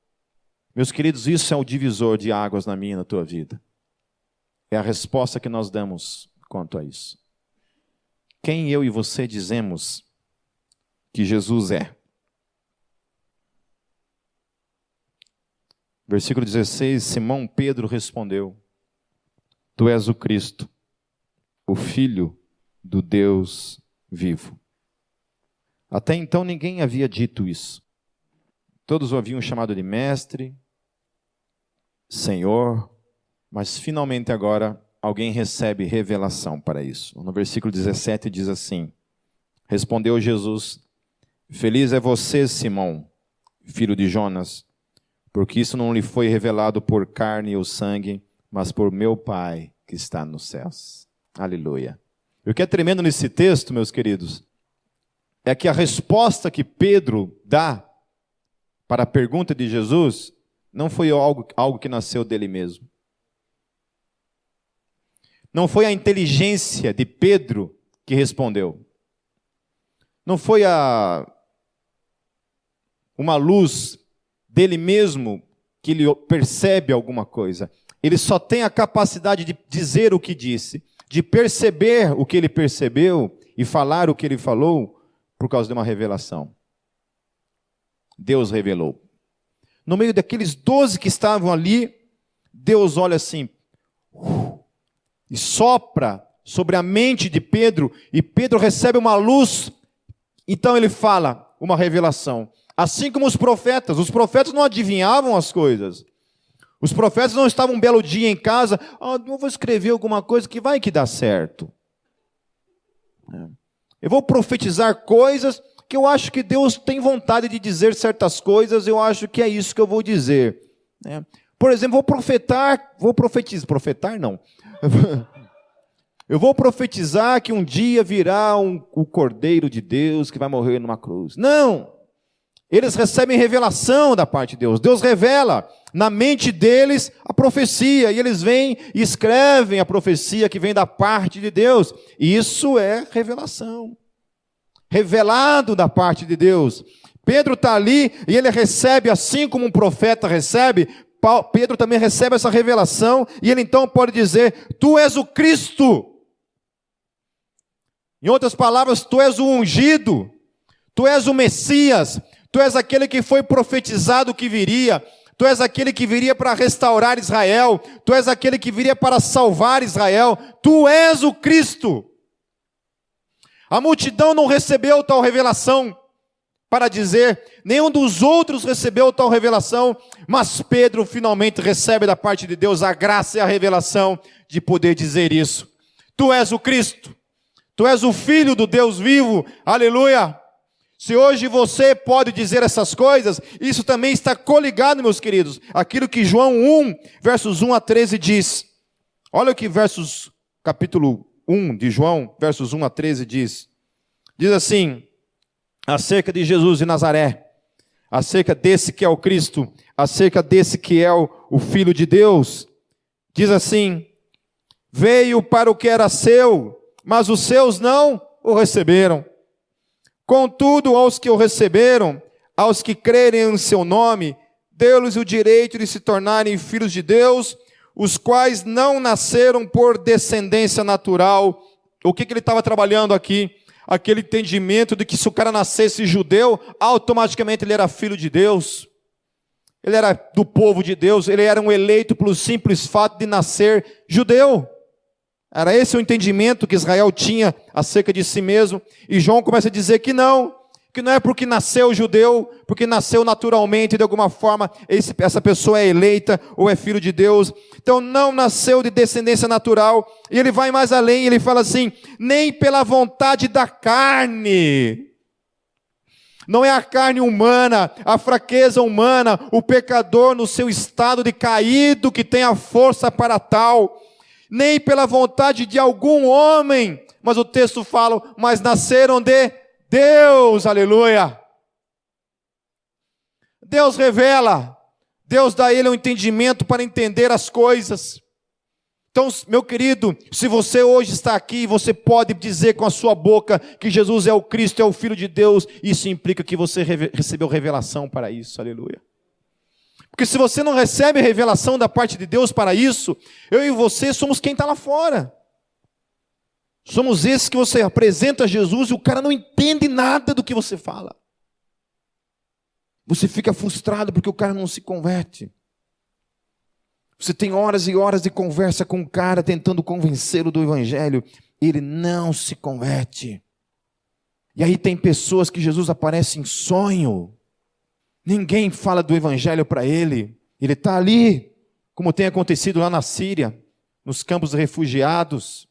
S1: Meus queridos, isso é o divisor de águas na minha e na tua vida. É a resposta que nós damos quanto a isso. quem eu e você dizemos que Jesus é? Versículo 16, Simão Pedro respondeu: Tu és o Cristo, o Filho do Deus vivo. Até então ninguém havia dito isso. Todos o haviam chamado de mestre, Senhor, mas finalmente agora alguém recebe revelação para isso. No versículo 17 diz assim: Respondeu Jesus: Feliz é você, Simão, filho de Jonas, porque isso não lhe foi revelado por carne ou sangue, mas por meu Pai que está nos céus. Aleluia. O que é tremendo nesse texto, meus queridos, é que a resposta que Pedro dá para a pergunta de Jesus não foi algo que nasceu dele mesmo. Não foi a inteligência de Pedro que respondeu. Não foi uma luz dele mesmo que ele percebe alguma coisa. Ele só tem a capacidade de dizer o que disse, de perceber o que ele percebeu e falar o que ele falou por causa de uma revelação. Deus revelou. No meio daqueles 12 que estavam ali, Deus olha assim e sopra sobre a mente de Pedro, e Pedro recebe uma luz. Então ele fala uma revelação. Assim como os profetas não adivinhavam as coisas. Os profetas não estavam um belo dia em casa, eu vou escrever alguma coisa que vai que dá certo. Eu vou profetizar coisas que eu acho que Deus tem vontade de dizer certas coisas, eu acho que é isso que eu vou dizer. Por exemplo, eu vou profetizar que um dia virá o Cordeiro de Deus que vai morrer numa cruz. Não! Eles recebem revelação da parte de Deus. Deus revela na mente deles a profecia, e eles vêm e escrevem a profecia que vem da parte de Deus. E isso é revelação. Revelado da parte de Deus. Pedro está ali e ele recebe, assim como um profeta recebe, Pedro também recebe essa revelação, e ele então pode dizer: Tu és o Cristo. Em outras palavras, Tu és o ungido, Tu és o Messias, Tu és aquele que foi profetizado que viria, Tu és aquele que viria para restaurar Israel, Tu és aquele que viria para salvar Israel, Tu és o Cristo. A multidão não recebeu tal revelação para dizer, nenhum dos outros recebeu tal revelação, mas Pedro finalmente recebe da parte de Deus a graça e a revelação de poder dizer isso. Tu és o Cristo, Tu és o Filho do Deus vivo, aleluia. Se hoje você pode dizer essas coisas, isso também está coligado, meus queridos, aquilo que João 1, versos 1 a 13 diz. Olha o que capítulo 1 de João, versos 1 a 13 diz. Diz assim, acerca de Jesus de Nazaré, acerca desse que é o Cristo, acerca desse que é o Filho de Deus. Diz assim: veio para o que era seu, mas os seus não o receberam. Contudo, aos que o receberam, aos que crerem em seu nome, deu-lhes o direito de se tornarem filhos de Deus, os quais não nasceram por descendência natural. O que ele estava trabalhando aqui? Aquele entendimento de que se o cara nascesse judeu, automaticamente ele era filho de Deus. Ele era do povo de Deus, ele era um eleito pelo simples fato de nascer judeu. Era esse o entendimento que Israel tinha acerca de si mesmo. E João começa a dizer que não é porque nasceu judeu, porque nasceu naturalmente, de alguma forma, essa pessoa é eleita ou é filho de Deus. Então não nasceu de descendência natural. E ele vai mais além, ele fala assim, nem pela vontade da carne. Não é a carne humana, a fraqueza humana, o pecador no seu estado de caído que tem a força para tal. Nem pela vontade de algum homem, mas o texto fala, mas nasceram de Deus, aleluia. Deus revela, Deus dá a ele um entendimento para entender as coisas. Então, meu querido, se você hoje está aqui, você pode dizer com a sua boca que Jesus é o Cristo, é o Filho de Deus, isso implica que você recebeu revelação para isso, aleluia. Porque se você não recebe revelação da parte de Deus para isso, eu e você somos quem está lá fora. Somos esses que você apresenta a Jesus e o cara não entende nada do que você fala. Você fica frustrado porque o cara não se converte. Você tem horas e horas de conversa com o cara tentando convencê-lo do evangelho. Ele não se converte. E aí tem pessoas que Jesus aparece em sonho. Ninguém fala do evangelho para ele. Ele está ali, como tem acontecido lá na Síria, nos campos de refugiados.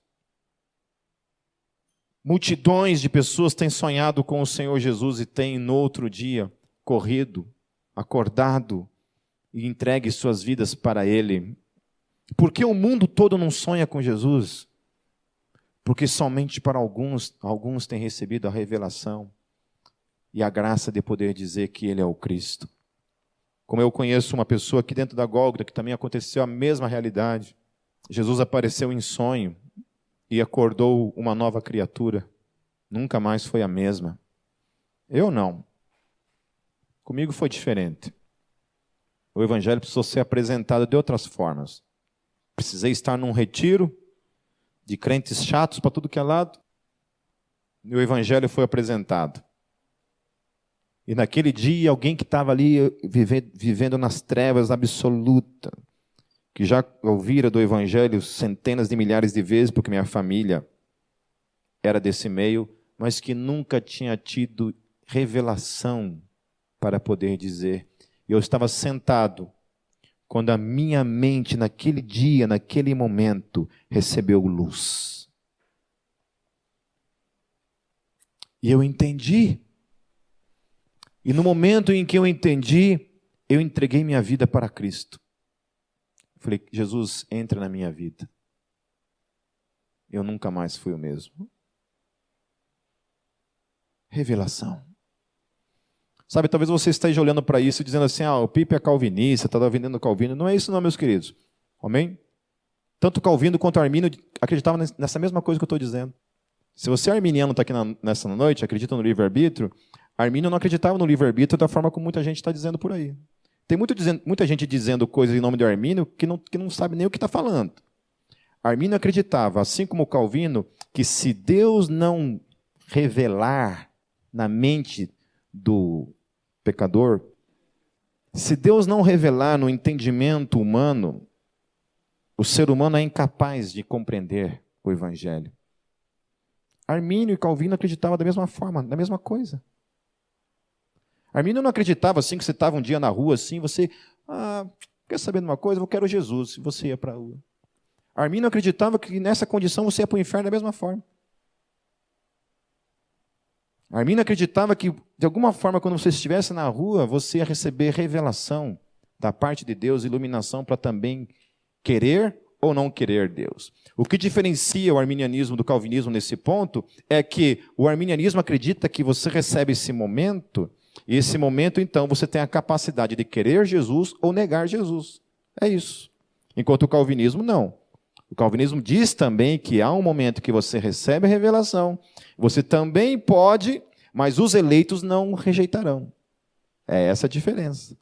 S1: Multidões de pessoas têm sonhado com o Senhor Jesus e têm no outro dia corrido, acordado e entregue suas vidas para Ele. Por que o mundo todo não sonha com Jesus? Porque somente para alguns têm recebido a revelação e a graça de poder dizer que Ele é o Cristo. Como eu conheço uma pessoa aqui dentro da Gólgota que também aconteceu a mesma realidade. Jesus apareceu em sonho e acordou uma nova criatura. Nunca mais foi a mesma. Eu não. Comigo foi diferente. O evangelho precisou ser apresentado de outras formas. Precisei estar num retiro de crentes chatos para tudo que é lado. E o evangelho foi apresentado. E naquele dia, alguém que estava ali vivendo nas trevas absoluta, que já ouvira do evangelho centenas de milhares de vezes, porque minha família era desse meio, mas que nunca tinha tido revelação para poder dizer. Eu estava sentado, quando a minha mente, naquele dia, naquele momento, recebeu luz. E eu entendi. E no momento em que eu entendi, eu entreguei minha vida para Cristo. Falei, Jesus, entra na minha vida. Eu nunca mais fui o mesmo. Revelação. Sabe, talvez você esteja olhando para isso e dizendo assim, o Pipe é calvinista, está vendendo Calvino. Não é isso não, meus queridos. Amém? Tanto Calvino quanto Armínio acreditavam nessa mesma coisa que eu estou dizendo. Se você é arminiano está aqui nessa noite, acredita no livre-arbítrio, Armínio não acreditava no livre-arbítrio da forma como muita gente está dizendo por aí. Tem muita gente dizendo coisas em nome de Armínio que não sabe nem o que está falando. Armínio acreditava, assim como Calvino, que se Deus não revelar na mente do pecador, se Deus não revelar no entendimento humano, o ser humano é incapaz de compreender o evangelho. Armínio e Calvino acreditavam da mesma forma, da mesma coisa. Armínio não acreditava assim que você estava um dia na rua assim, você, quer saber de uma coisa? Eu quero Jesus, e você ia para a rua. Armínio acreditava que nessa condição você ia para o inferno da mesma forma. Armínio acreditava que, de alguma forma, quando você estivesse na rua, você ia receber revelação da parte de Deus, iluminação para também querer ou não querer Deus. O que diferencia o arminianismo do calvinismo nesse ponto é que o arminianismo acredita que você recebe esse momento, e esse momento, então, você tem a capacidade de querer Jesus ou negar Jesus. É isso. Enquanto o calvinismo, não. O calvinismo diz também que há um momento que você recebe a revelação, você também pode, mas os eleitos não rejeitarão. É essa a diferença.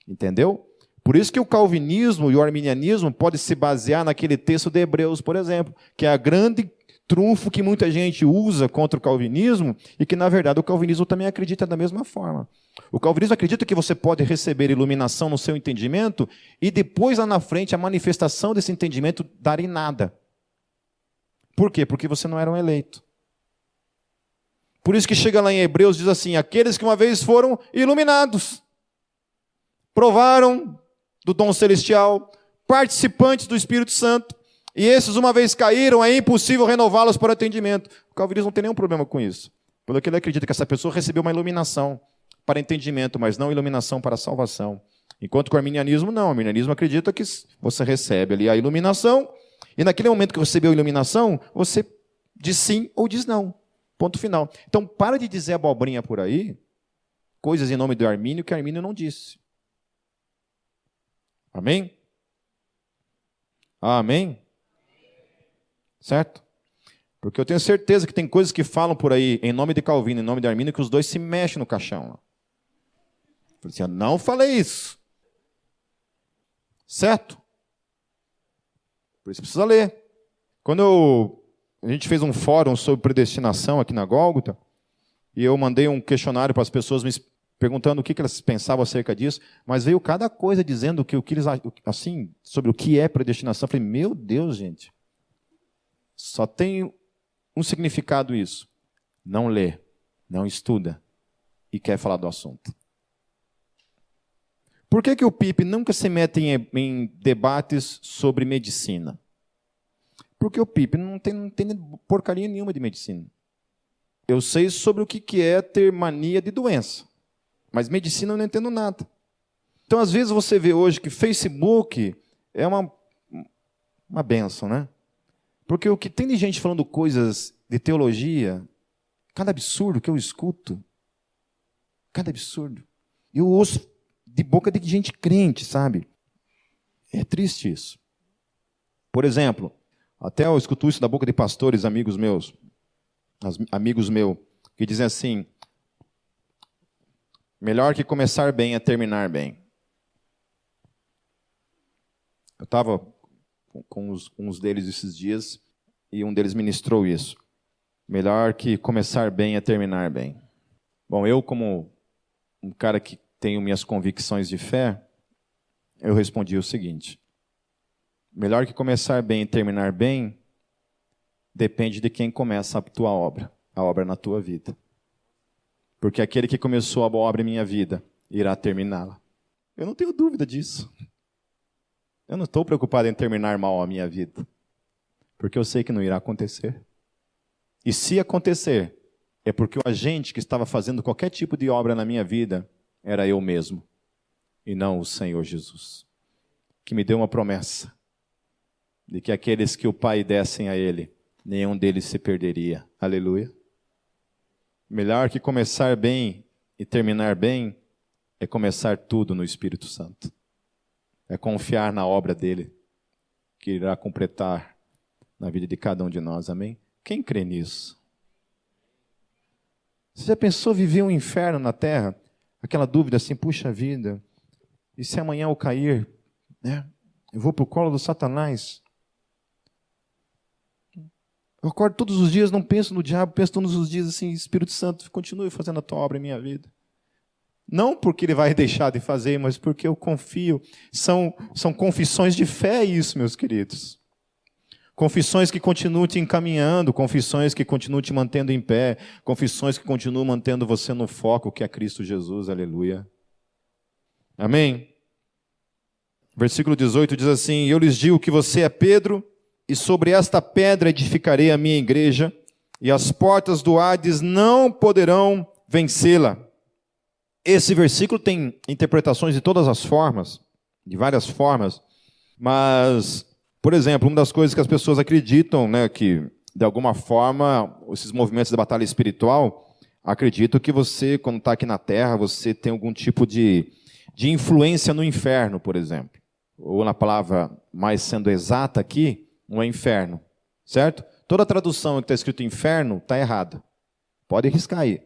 S1: Entendeu? Por isso que o calvinismo e o arminianismo podem se basear naquele texto de Hebreus, por exemplo, que é a grande trunfo que muita gente usa contra o calvinismo e que, na verdade, o calvinismo também acredita da mesma forma. O calvinismo acredita que você pode receber iluminação no seu entendimento e depois, lá na frente, a manifestação desse entendimento dar em nada. Por quê? Porque você não era um eleito. Por isso que chega lá em Hebreus, diz assim, aqueles que uma vez foram iluminados, provaram do dom celestial, participantes do Espírito Santo, e esses uma vez caíram, é impossível renová-los para o entendimento. O calvinismo não tem nenhum problema com isso. Porque ele acredita que essa pessoa recebeu uma iluminação para entendimento, mas não iluminação para salvação. Enquanto que o arminianismo não. O arminianismo acredita que você recebe ali a iluminação, e naquele momento que você recebeu a iluminação, você diz sim ou diz não. Ponto final. Então, para de dizer abobrinha por aí, coisas em nome do Armínio que Armínio não disse. Amém? Amém? Certo? Porque eu tenho certeza que tem coisas que falam por aí, em nome de Calvino, em nome de Armínio, que os dois se mexem no caixão. Eu falei assim, eu não falei isso. Certo? Por isso precisa ler. Quando eu a gente fez um fórum sobre predestinação aqui na Gólgota, e eu mandei um questionário para as pessoas me perguntando o que elas pensavam acerca disso, mas veio cada coisa dizendo que o que eles, assim, sobre o que é predestinação. Eu falei, meu Deus, gente, só tem um significado isso. Não lê, não estuda e quer falar do assunto. Por que o Pipe nunca se mete em debates sobre medicina? Porque o Pipe não tem porcaria nenhuma de medicina. Eu sei sobre o que é ter mania de doença, mas medicina eu não entendo nada. Então, às vezes, você vê hoje que Facebook é uma bênção, né? Porque o que tem de gente falando coisas de teologia, cada absurdo que eu escuto, cada absurdo. Eu ouço de boca de gente crente, sabe? É triste isso. Por exemplo, até eu escuto isso da boca de pastores, amigos meus, que dizem assim, melhor que começar bem é terminar bem. Eu estava com uns deles esses dias, e um deles ministrou isso. Melhor que começar bem é terminar bem. Bom, eu como um cara que tenho minhas convicções de fé, eu respondi o seguinte, melhor que começar bem e terminar bem, depende de quem começa a tua obra, a obra na tua vida. Porque aquele que começou a boa obra em minha vida, irá terminá-la. Eu não tenho dúvida disso. Eu não estou preocupado em terminar mal a minha vida, porque eu sei que não irá acontecer. E se acontecer, é porque o agente que estava fazendo qualquer tipo de obra na minha vida era eu mesmo, e não o Senhor Jesus, que me deu uma promessa de que aqueles que o Pai dessem a Ele, nenhum deles se perderia. Aleluia. Melhor que começar bem e terminar bem é começar tudo no Espírito Santo. É confiar na obra dele, que irá completar na vida de cada um de nós. Amém? Quem crê nisso? Você já pensou viver um inferno na terra? Aquela dúvida assim, puxa vida, e se amanhã eu cair, né? Eu vou para o colo do Satanás? Eu acordo todos os dias, não penso no diabo, penso todos os dias assim, Espírito Santo, continue fazendo a tua obra em minha vida. Não porque ele vai deixar de fazer, mas porque eu confio. São confissões de fé isso, meus queridos. Confissões que continuam te encaminhando, confissões que continuam te mantendo em pé, confissões que continuam mantendo você no foco, que é Cristo Jesus, aleluia. Amém? Versículo 18 diz assim, eu lhes digo que você é Pedro, e sobre esta pedra edificarei a minha igreja, e as portas do Hades não poderão vencê-la. Esse versículo tem interpretações de todas as formas, de várias formas, mas, por exemplo, uma das coisas que as pessoas acreditam, né, que, de alguma forma, esses movimentos da batalha espiritual, acreditam que você, quando está aqui na Terra, você tem algum tipo de influência no inferno, por exemplo. Ou na palavra mais sendo exata aqui, no inferno, certo? Toda tradução que está escrito inferno está errada. Pode riscar aí.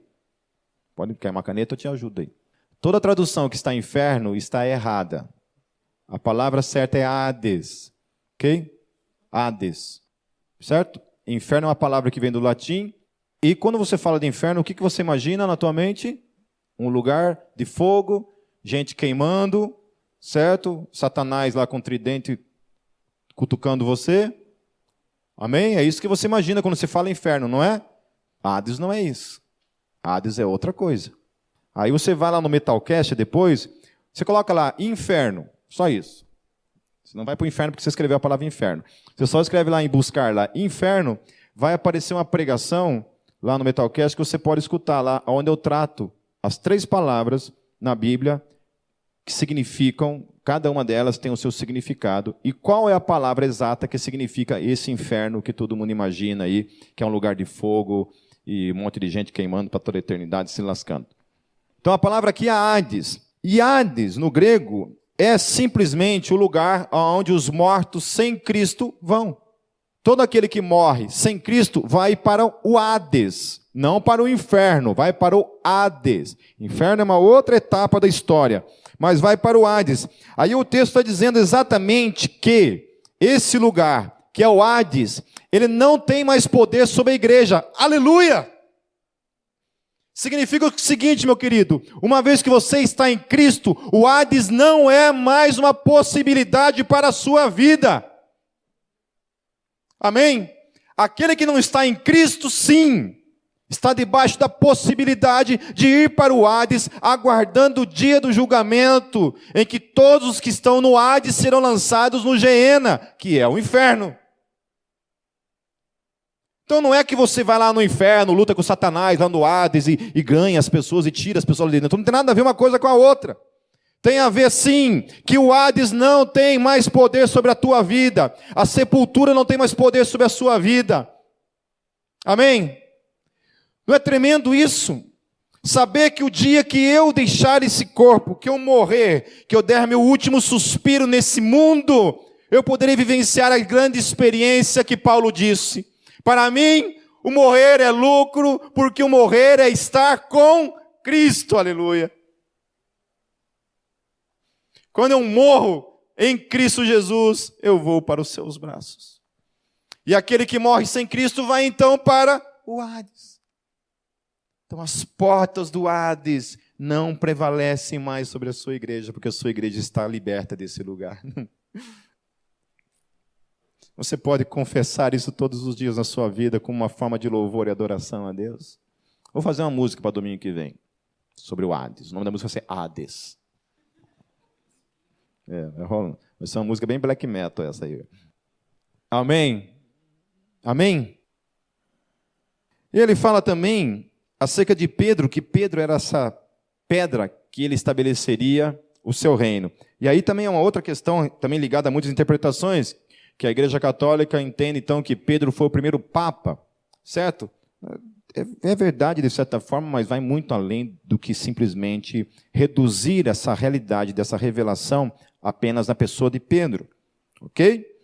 S1: Pode querer uma caneta, eu te ajudo aí. Toda tradução que está inferno está errada. A palavra certa é Hades. Ok? Hades. Certo? Inferno é uma palavra que vem do latim. E quando você fala de inferno, o que você imagina na tua mente? Um lugar de fogo, gente queimando, certo? Satanás lá com tridente cutucando você. Amém? É isso que você imagina quando você fala inferno, não é? Hades não é isso. Hades é outra coisa. Aí você vai lá no Metalcast depois, você coloca lá inferno, só isso. Você não vai para o inferno porque você escreveu a palavra inferno. Você só escreve lá em buscar lá inferno, vai aparecer uma pregação lá no Metalcast que você pode escutar lá, onde eu trato as 3 palavras na Bíblia que significam, cada uma delas tem o seu significado. E qual é a palavra exata que significa esse inferno que todo mundo imagina aí, que é um lugar de fogo e um monte de gente queimando para toda a eternidade, se lascando. Então a palavra aqui é Hades. E Hades, no grego, é simplesmente o lugar onde os mortos sem Cristo vão. Todo aquele que morre sem Cristo vai para o Hades, não para o inferno, vai para o Hades. Inferno é uma outra etapa da história, mas vai para o Hades. Aí o texto está dizendo exatamente que esse lugar que é o Hades, ele não tem mais poder sobre a igreja. Aleluia! Significa o seguinte, meu querido, uma vez que você está em Cristo, o Hades não é mais uma possibilidade para a sua vida. Amém? Aquele que não está em Cristo, sim, está debaixo da possibilidade de ir para o Hades, aguardando o dia do julgamento, em que todos os que estão no Hades serão lançados no Geena, que é o inferno. Então não é que você vai lá no inferno, luta com Satanás, lá no Hades, e ganha as pessoas e tira as pessoas ali dentro. Não tem nada a ver uma coisa com a outra. Tem a ver sim, que o Hades não tem mais poder sobre a tua vida. A sepultura não tem mais poder sobre a sua vida. Amém? Não é tremendo isso? Saber que o dia que eu deixar esse corpo, que eu morrer, que eu der meu último suspiro nesse mundo, eu poderei vivenciar a grande experiência que Paulo disse. Para mim, o morrer é lucro, porque o morrer é estar com Cristo, aleluia. Quando eu morro em Cristo Jesus, eu vou para os seus braços. E aquele que morre sem Cristo vai então para o Hades. Então as portas do Hades não prevalecem mais sobre a sua igreja, porque a sua igreja está liberta desse lugar. Você pode confessar isso todos os dias na sua vida como uma forma de louvor e adoração a Deus? Vou fazer uma música para domingo que vem, sobre o Hades. O nome da música vai ser Hades. Vai ser uma música bem black metal essa aí. Amém? Amém? E ele fala também acerca de Pedro, que Pedro era essa pedra que ele estabeleceria o seu reino. E aí também é uma outra questão, também ligada a muitas interpretações, que a Igreja Católica entende, então, que Pedro foi o primeiro Papa, certo? É verdade, de certa forma, mas vai muito além do que simplesmente reduzir essa realidade, dessa revelação, apenas na pessoa de Pedro, ok?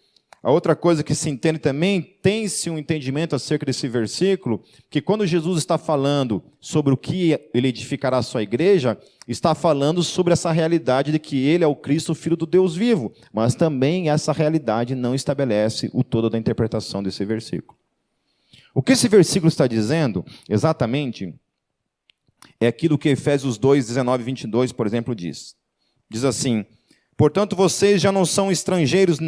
S1: A outra coisa que se entende também, tem-se um entendimento acerca desse versículo, que quando Jesus está falando sobre o que ele edificará a sua igreja, está falando sobre essa realidade de que ele é o Cristo, Filho do Deus vivo, mas também essa realidade não estabelece o todo da interpretação desse versículo. O que esse versículo está dizendo, exatamente, é aquilo que Efésios 2, 19 e 22, por exemplo, diz. Diz assim: portanto, vocês já não são estrangeiros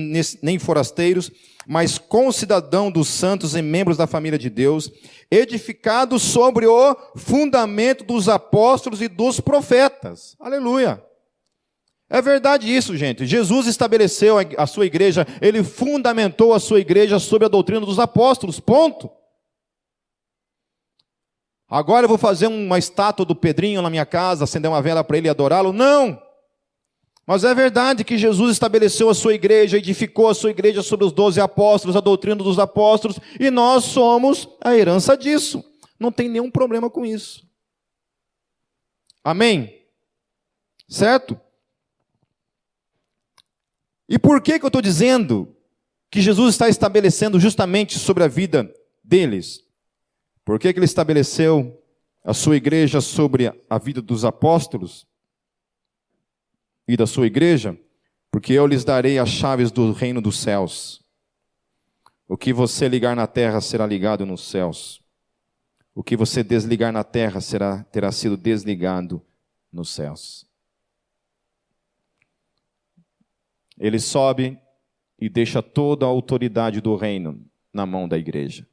S1: nem forasteiros, mas concidadãos dos santos e membros da família de Deus, edificados sobre o fundamento dos apóstolos e dos profetas. Aleluia! É verdade isso, gente. Jesus estabeleceu a sua igreja, ele fundamentou a sua igreja sobre a doutrina dos apóstolos, ponto. Agora eu vou fazer uma estátua do Pedrinho na minha casa, acender uma vela para ele e adorá-lo? Não! Mas é verdade que Jesus estabeleceu a sua igreja, edificou a sua igreja sobre os 12 apóstolos, a doutrina dos apóstolos, e nós somos a herança disso. Não tem nenhum problema com isso. Amém? Certo? E por que eu estou dizendo que Jesus está estabelecendo justamente sobre a vida deles? Por que ele estabeleceu a sua igreja sobre a vida dos apóstolos e da sua igreja? Porque eu lhes darei as chaves do reino dos céus. O que você ligar na terra será ligado nos céus. O que você desligar na terra terá sido desligado nos céus. Ele sobe e deixa toda a autoridade do reino na mão da igreja.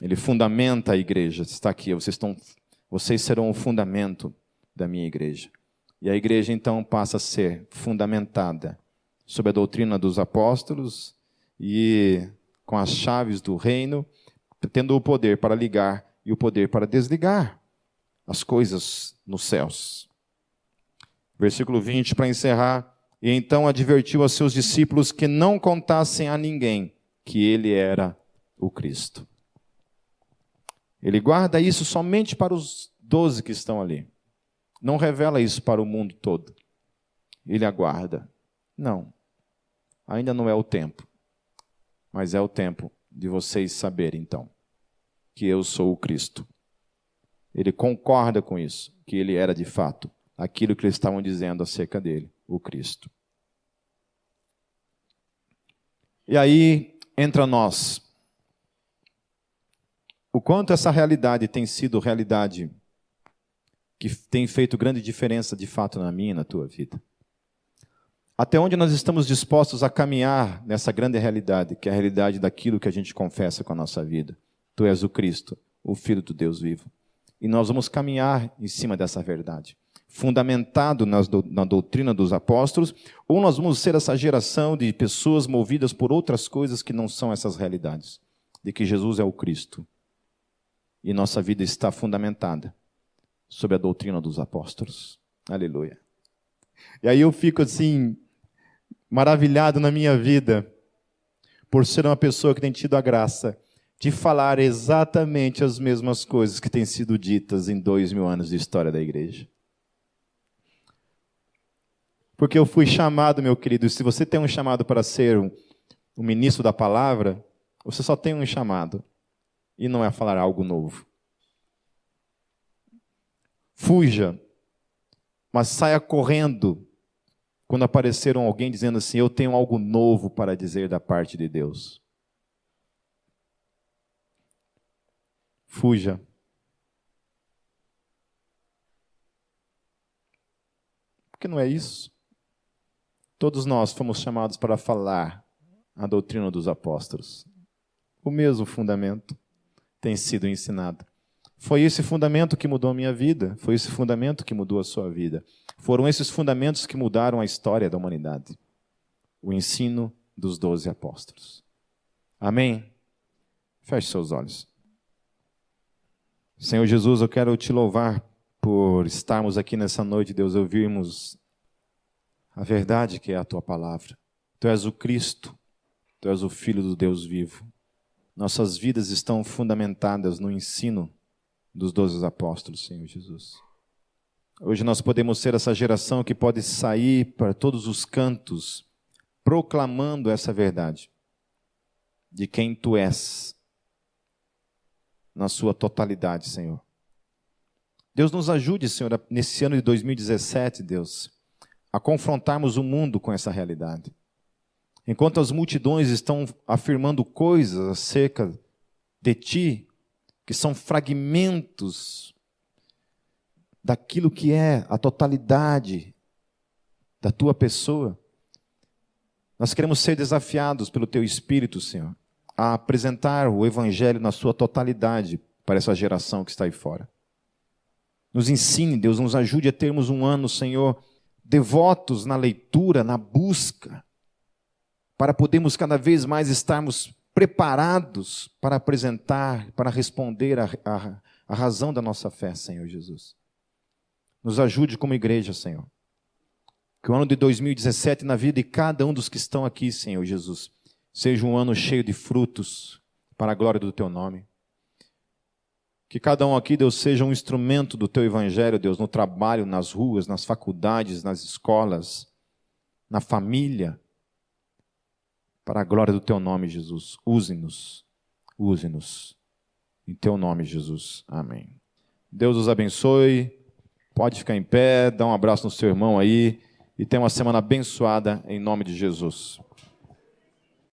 S1: Ele fundamenta a igreja. Está aqui, vocês serão o fundamento da minha igreja. E a igreja então passa a ser fundamentada sobre a doutrina dos apóstolos e com as chaves do reino, tendo o poder para ligar e o poder para desligar as coisas nos céus. Versículo 20, para encerrar: e então advertiu a seus discípulos que não contassem a ninguém que ele era o Cristo. Ele guarda isso somente para os 12 que estão ali. Não revela isso para o mundo todo. Ele aguarda. Não. Ainda não é o tempo. Mas é o tempo de vocês saberem, então, que eu sou o Cristo. Ele concorda com isso, que ele era de fato aquilo que eles estavam dizendo acerca dele, o Cristo. E aí entra nós. O quanto essa realidade tem sido realidade que tem feito grande diferença de fato na minha e na tua vida. Até onde nós estamos dispostos a caminhar nessa grande realidade, que é a realidade daquilo que a gente confessa com a nossa vida. Tu és o Cristo, o Filho do Deus vivo. E nós vamos caminhar em cima dessa verdade, fundamentado na doutrina dos apóstolos, ou nós vamos ser essa geração de pessoas movidas por outras coisas que não são essas realidades, de que Jesus é o Cristo. E nossa vida está fundamentada sobre a doutrina dos apóstolos. Aleluia. E aí eu fico assim, maravilhado na minha vida, por ser uma pessoa que tem tido a graça de falar exatamente as mesmas coisas que têm sido ditas em 2000 anos de história da igreja. Porque eu fui chamado, meu querido, e se você tem um chamado para ser um ministro da palavra, você só tem um chamado, e não é falar algo novo. Fuja, mas saia correndo quando apareceram alguém dizendo assim, eu tenho algo novo para dizer da parte de Deus. Fuja. Porque não é isso. Todos nós fomos chamados para falar a doutrina dos apóstolos. O mesmo fundamento tem sido ensinado. Foi esse fundamento que mudou a minha vida. Foi esse fundamento que mudou a sua vida. Foram esses fundamentos que mudaram a história da humanidade. O ensino dos 12 apóstolos. Amém? Feche seus olhos. Senhor Jesus, eu quero te louvar por estarmos aqui nessa noite, Deus, ouvirmos a verdade que é a tua palavra. Tu és o Cristo, tu és o Filho do Deus vivo. Nossas vidas estão fundamentadas no ensino dos 12 apóstolos, Senhor Jesus. Hoje nós podemos ser essa geração que pode sair para todos os cantos, proclamando essa verdade, de quem tu és, na sua totalidade, Senhor. Deus nos ajude, Senhor, nesse ano de 2017, Deus, a confrontarmos o mundo com essa realidade. Enquanto as multidões estão afirmando coisas acerca de Ti, que são fragmentos daquilo que é a totalidade da Tua pessoa, nós queremos ser desafiados pelo Teu Espírito, Senhor, a apresentar o Evangelho na sua totalidade para essa geração que está aí fora. Nos ensine, Deus, nos ajude a termos um ano, Senhor, devotos na leitura, na busca, para podermos cada vez mais estarmos preparados para apresentar, para responder a razão da nossa fé, Senhor Jesus. Nos ajude como igreja, Senhor. Que o ano de 2017, na vida de cada um dos que estão aqui, Senhor Jesus, seja um ano cheio de frutos para a glória do Teu nome. Que cada um aqui, Deus, seja um instrumento do Teu Evangelho, Deus, no trabalho, nas ruas, nas faculdades, nas escolas, na família, para a glória do Teu nome, Jesus. Use-nos, use-nos. Em Teu nome, Jesus. Amém. Deus os abençoe. Pode ficar em pé, dá um abraço no seu irmão aí e tenha uma semana abençoada em nome de Jesus.